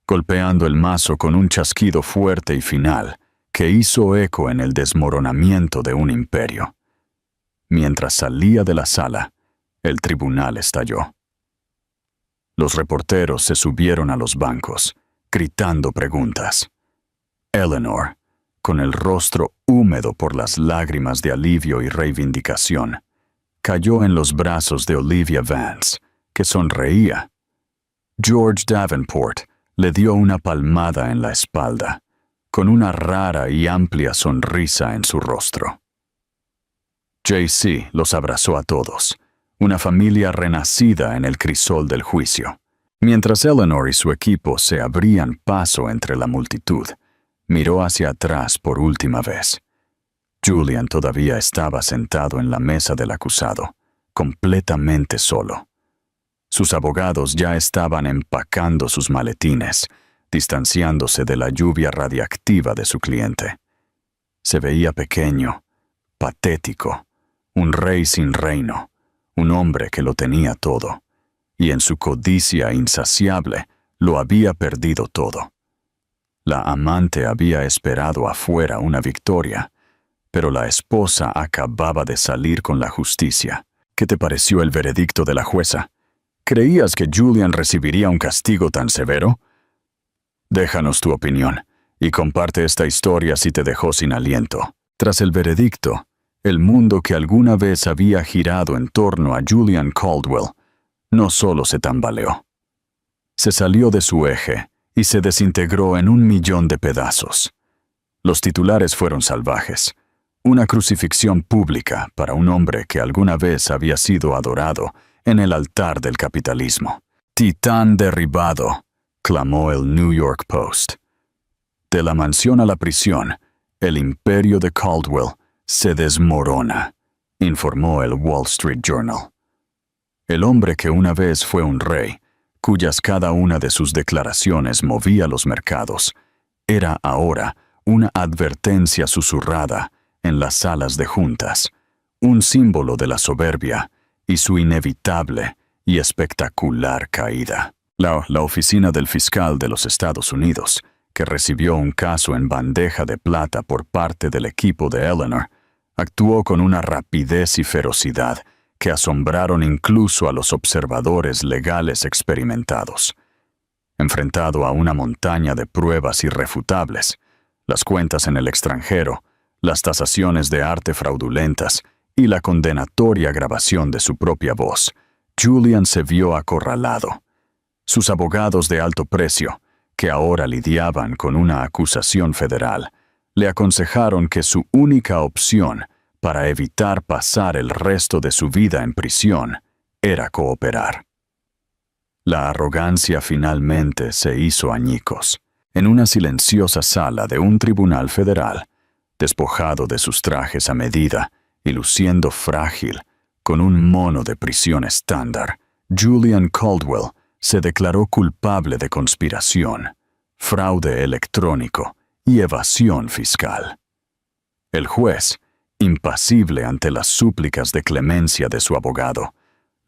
[SPEAKER 1] golpeando el mazo con un chasquido fuerte y final que hizo eco en el desmoronamiento de un imperio. Mientras salía de la sala, el tribunal estalló. Los reporteros se subieron a los bancos, gritando preguntas. Eleanor, con el rostro húmedo por las lágrimas de alivio y reivindicación, cayó en los brazos de Olivia Vance, que sonreía. George Davenport le dio una palmada en la espalda, con una rara y amplia sonrisa en su rostro. JC los abrazó a todos, una familia renacida en el crisol del juicio. Mientras Eleanor y su equipo se abrían paso entre la multitud, miró hacia atrás por última vez. Julian todavía estaba sentado en la mesa del acusado, completamente solo. Sus abogados ya estaban empacando sus maletines, distanciándose de la lluvia radiactiva de su cliente. Se veía pequeño, patético, un rey sin reino, un hombre que lo tenía todo, y en su codicia insaciable lo había perdido todo. La amante había esperado afuera una victoria, pero la esposa acababa de salir con la justicia. ¿Qué te pareció el veredicto de la jueza? ¿Creías que Julian recibiría un castigo tan severo? Déjanos tu opinión, y comparte esta historia si te dejó sin aliento. Tras el veredicto, el mundo que alguna vez había girado en torno a Julian Caldwell no solo se tambaleó. Se salió de su eje y se desintegró en 1.000.000 de pedazos. Los titulares fueron salvajes. Una crucifixión pública para un hombre que alguna vez había sido adorado en el altar del capitalismo. «Titán derribado», clamó el New York Post. De la mansión a la prisión, el imperio de Caldwell se desmorona, informó el Wall Street Journal. El hombre que una vez fue un rey, cuyas cada una de sus declaraciones movía los mercados, era ahora una advertencia susurrada en las salas de juntas, un símbolo de la soberbia y su inevitable y espectacular caída. La oficina del fiscal de los Estados Unidos, que recibió un caso en bandeja de plata por parte del equipo de Eleanor, actuó con una rapidez y ferocidad que asombraron incluso a los observadores legales experimentados. Enfrentado a una montaña de pruebas irrefutables, las cuentas en el extranjero, las tasaciones de arte fraudulentas y la condenatoria grabación de su propia voz, Julian se vio acorralado. Sus abogados de alto precio, que ahora lidiaban con una acusación federal, le aconsejaron que su única opción para evitar pasar el resto de su vida en prisión era cooperar. La arrogancia finalmente se hizo añicos. En una silenciosa sala de un tribunal federal, despojado de sus trajes a medida y luciendo frágil, con un mono de prisión estándar, Julian Caldwell se declaró culpable de conspiración, fraude electrónico y evasión fiscal. El juez, impasible ante las súplicas de clemencia de su abogado,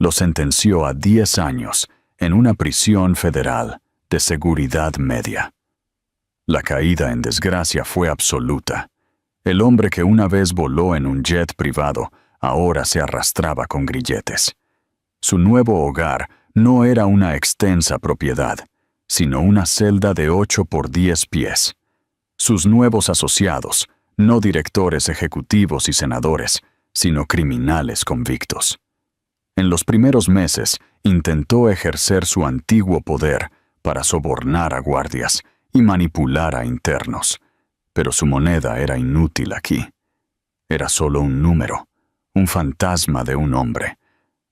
[SPEAKER 1] lo sentenció a 10 años en una prisión federal de seguridad media. La caída en desgracia fue absoluta. El hombre que una vez voló en un jet privado ahora se arrastraba con grilletes. Su nuevo hogar no era una extensa propiedad, sino una celda de 8 por 10 pies. Sus nuevos asociados, no directores ejecutivos y senadores, sino criminales convictos. En los primeros meses intentó ejercer su antiguo poder para sobornar a guardias y manipular a internos, pero su moneda era inútil aquí. Era solo un número, un fantasma de un hombre,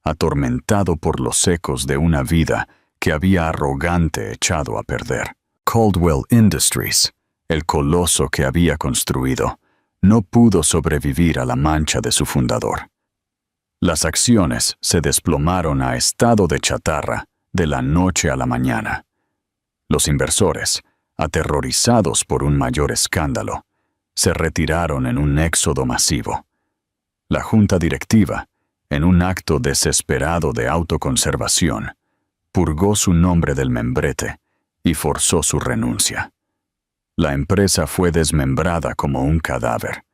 [SPEAKER 1] atormentado por los ecos de una vida que había arrogante echado a perder. Caldwell Industries, el coloso que había construido, no pudo sobrevivir a la mancha de su fundador. Las acciones se desplomaron a estado de chatarra de la noche a la mañana. Los inversores, aterrorizados por un mayor escándalo, se retiraron en un éxodo masivo. La junta directiva, en un acto desesperado de autoconservación, purgó su nombre del membrete y forzó su renuncia. La empresa fue desmembrada como un cadáver,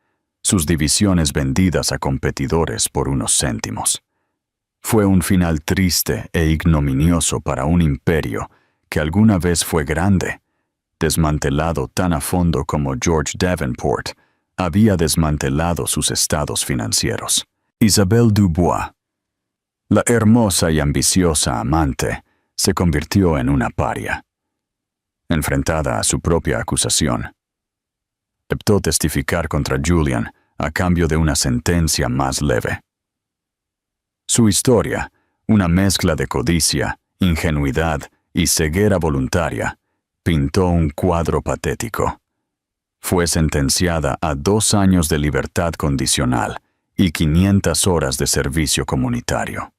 [SPEAKER 1] sus divisiones vendidas a competidores por unos céntimos. Fue un final triste e ignominioso para un imperio que alguna vez fue grande, desmantelado tan a fondo como George Davenport había desmantelado sus estados financieros. Isabelle Dubois, la hermosa y ambiciosa amante, se convirtió en una paria. Enfrentada a su propia acusación, aceptó testificar contra Julian a cambio de una sentencia más leve. Su historia, una mezcla de codicia, ingenuidad y ceguera voluntaria, pintó un cuadro patético. Fue sentenciada a 2 años de libertad condicional y 500 horas de servicio comunitario.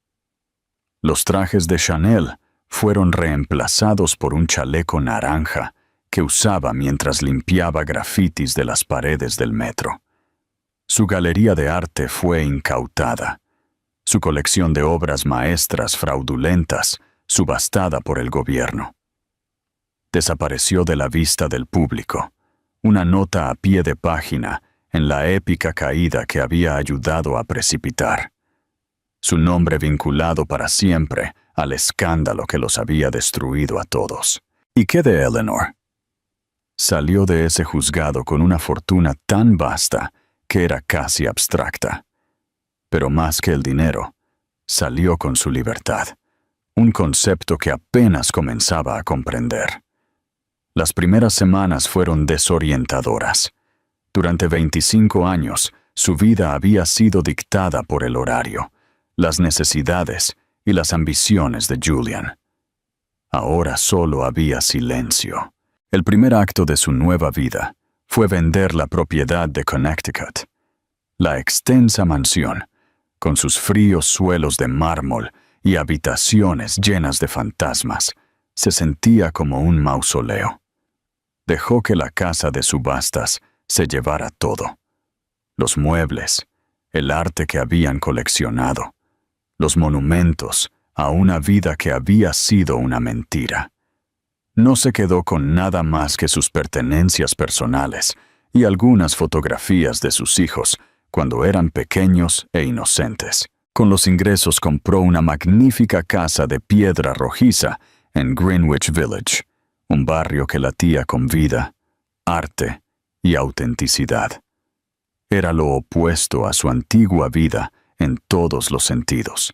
[SPEAKER 1] Los trajes de Chanel fueron reemplazados por un chaleco naranja que usaba mientras limpiaba grafitis de las paredes del metro. Su galería de arte fue incautada. Su colección de obras maestras fraudulentas subastada por el gobierno. Desapareció de la vista del público, una nota a pie de página en la épica caída que había ayudado a precipitar. Su nombre vinculado para siempre al escándalo que los había destruido a todos. ¿Y qué de Eleanor? Salió de ese juzgado con una fortuna tan vasta que era casi abstracta. Pero más que el dinero, salió con su libertad, un concepto que apenas comenzaba a comprender. Las primeras semanas fueron desorientadoras. Durante 25 años, su vida había sido dictada por el horario, las necesidades y las ambiciones de Julian. Ahora solo había silencio. El primer acto de su nueva vida fue vender la propiedad de Connecticut. La extensa mansión, con sus fríos suelos de mármol y habitaciones llenas de fantasmas, se sentía como un mausoleo. Dejó que la casa de subastas se llevara todo. Los muebles, el arte que habían coleccionado, los monumentos a una vida que había sido una mentira. No se quedó con nada más que sus pertenencias personales y algunas fotografías de sus hijos cuando eran pequeños e inocentes. Con los ingresos compró una magnífica casa de piedra rojiza en Greenwich Village, un barrio que latía con vida, arte y autenticidad. Era lo opuesto a su antigua vida en todos los sentidos.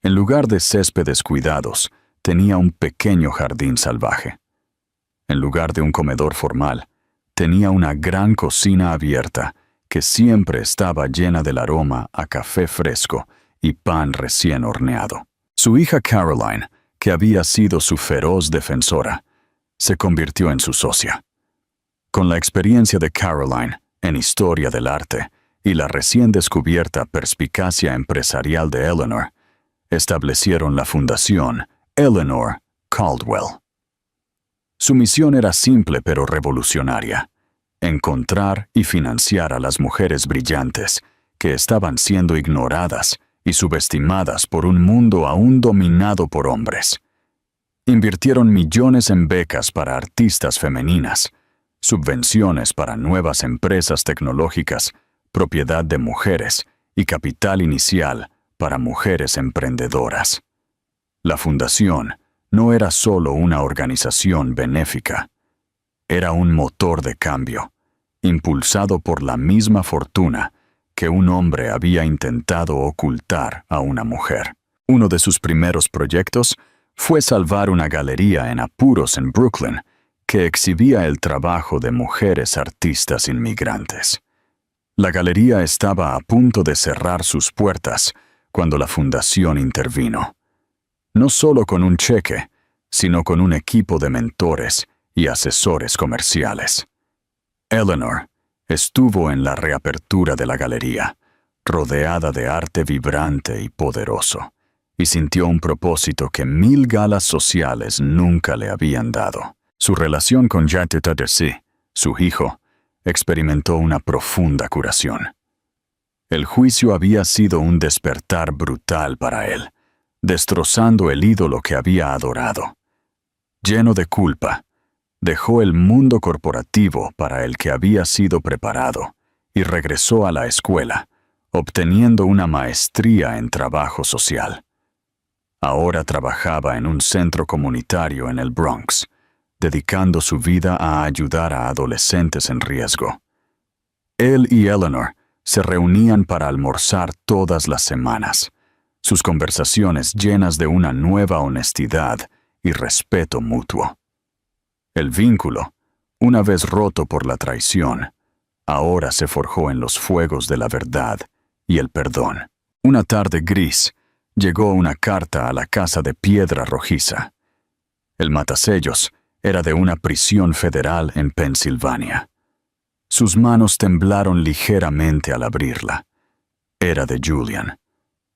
[SPEAKER 1] En lugar de céspedes cuidados, tenía un pequeño jardín salvaje. En lugar de un comedor formal, tenía una gran cocina abierta que siempre estaba llena del aroma a café fresco y pan recién horneado. Su hija Caroline, que había sido su feroz defensora, se convirtió en su socia. Con la experiencia de Caroline en historia del arte y la recién descubierta perspicacia empresarial de Eleanor, establecieron la fundación Eleanor Caldwell. Su misión era simple pero revolucionaria: encontrar y financiar a las mujeres brillantes que estaban siendo ignoradas y subestimadas por un mundo aún dominado por hombres. Invirtieron millones en becas para artistas femeninas, subvenciones para nuevas empresas tecnológicas, propiedad de mujeres y capital inicial para mujeres emprendedoras. La fundación no era solo una organización benéfica, era un motor de cambio, impulsado por la misma fortuna que un hombre había intentado ocultar a una mujer. Uno de sus primeros proyectos fue salvar una galería en apuros en Brooklyn que exhibía el trabajo de mujeres artistas inmigrantes. La galería estaba a punto de cerrar sus puertas cuando la fundación intervino. No solo con un cheque, sino con un equipo de mentores y asesores comerciales. Eleanor estuvo en la reapertura de la galería, rodeada de arte vibrante y poderoso, y sintió un propósito que 1000 galas sociales nunca le habían dado. Su relación con Jacques Taddersee, su hijo, experimentó una profunda curación. El juicio había sido un despertar brutal para él, destrozando el ídolo que había adorado. Lleno de culpa, dejó el mundo corporativo para el que había sido preparado y regresó a la escuela, obteniendo una maestría en trabajo social. Ahora trabajaba en un centro comunitario en el Bronx, dedicando su vida a ayudar a adolescentes en riesgo. Él y Eleanor se reunían para almorzar todas las semanas, sus conversaciones llenas de una nueva honestidad y respeto mutuo. El vínculo, una vez roto por la traición, ahora se forjó en los fuegos de la verdad y el perdón. Una tarde gris, llegó una carta a la casa de piedra rojiza. El matasellos era de una prisión federal en Pensilvania. Sus manos temblaron ligeramente al abrirla. Era de Julian.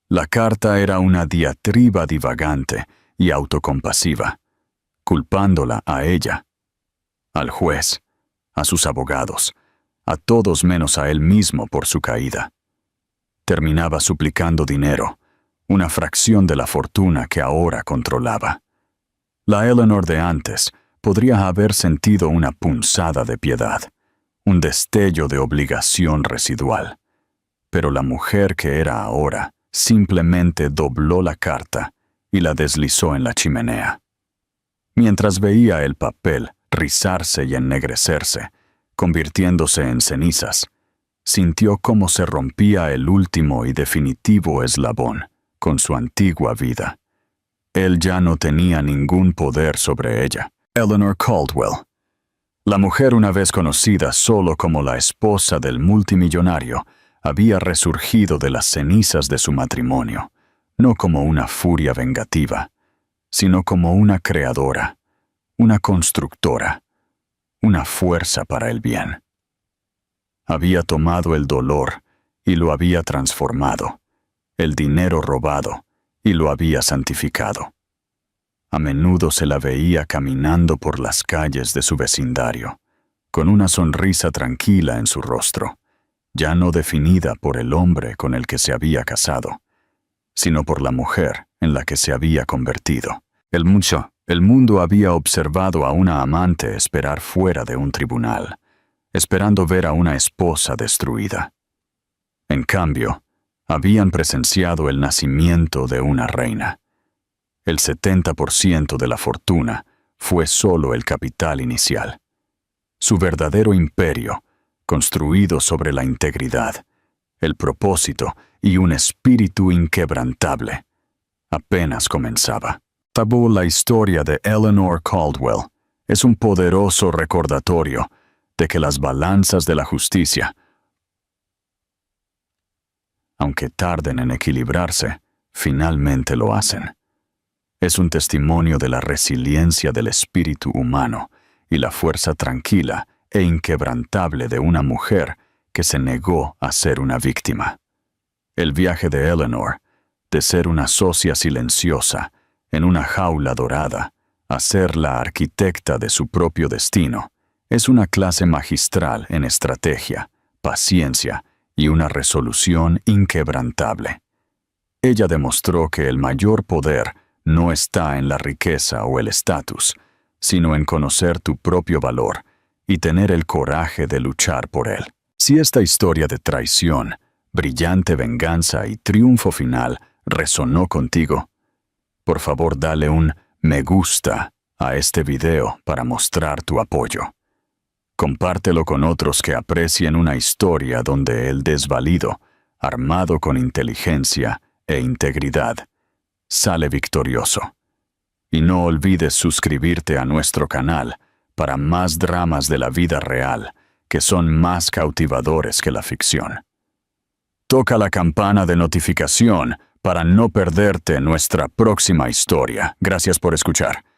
[SPEAKER 1] La carta era una diatriba divagante y autocompasiva, culpándola a ella, al juez, a sus abogados, a todos menos a él mismo por su caída. Terminaba suplicando dinero, una fracción de la fortuna que ahora controlaba. La Eleanor de antes podría haber sentido una punzada de piedad, un destello de obligación residual, pero la mujer que era ahora simplemente dobló la carta y la deslizó en la chimenea. Mientras veía el papel rizarse y ennegrecerse, convirtiéndose en cenizas, sintió cómo se rompía el último y definitivo eslabón con su antigua vida. Él ya no tenía ningún poder sobre ella. Eleanor Caldwell La mujer, una vez conocida solo como la esposa del multimillonario, había resurgido de las cenizas de su matrimonio, no como una furia vengativa, sino como una creadora, una constructora, una fuerza para el bien. Había tomado el dolor y lo había transformado, el dinero robado y lo había santificado. A menudo se la veía caminando por las calles de su vecindario, con una sonrisa tranquila en su rostro, ya no definida por el hombre con el que se había casado, sino por la mujer en la que se había convertido. El mundo había observado a una amante esperar fuera de un tribunal, esperando ver a una esposa destruida. En cambio, habían presenciado el nacimiento de una reina. El 70% de la fortuna fue solo el capital inicial. Su verdadero imperio, construido sobre la integridad, el propósito y un espíritu inquebrantable, apenas comenzaba. La historia de Eleanor Caldwell es un poderoso recordatorio de que las balanzas de la justicia, aunque tarden en equilibrarse, finalmente lo hacen. Es un testimonio de la resiliencia del espíritu humano y la fuerza tranquila e inquebrantable de una mujer que se negó a ser una víctima. El viaje de Eleanor, de ser una socia silenciosa en una jaula dorada, a ser la arquitecta de su propio destino, es una clase magistral en estrategia, paciencia y una resolución inquebrantable. Ella demostró que el mayor poder no está en la riqueza o el estatus, sino en conocer tu propio valor y tener el coraje de luchar por él. Si esta historia de traición, brillante venganza y triunfo final resonó contigo, por favor dale un me gusta a este video para mostrar tu apoyo. Compártelo con otros que aprecien una historia donde el desvalido, armado con inteligencia e integridad, sale victorioso. Y no olvides suscribirte a nuestro canal para más dramas de la vida real que son más cautivadores que la ficción. Toca la campana de notificación para no perderte nuestra próxima historia. Gracias por escuchar.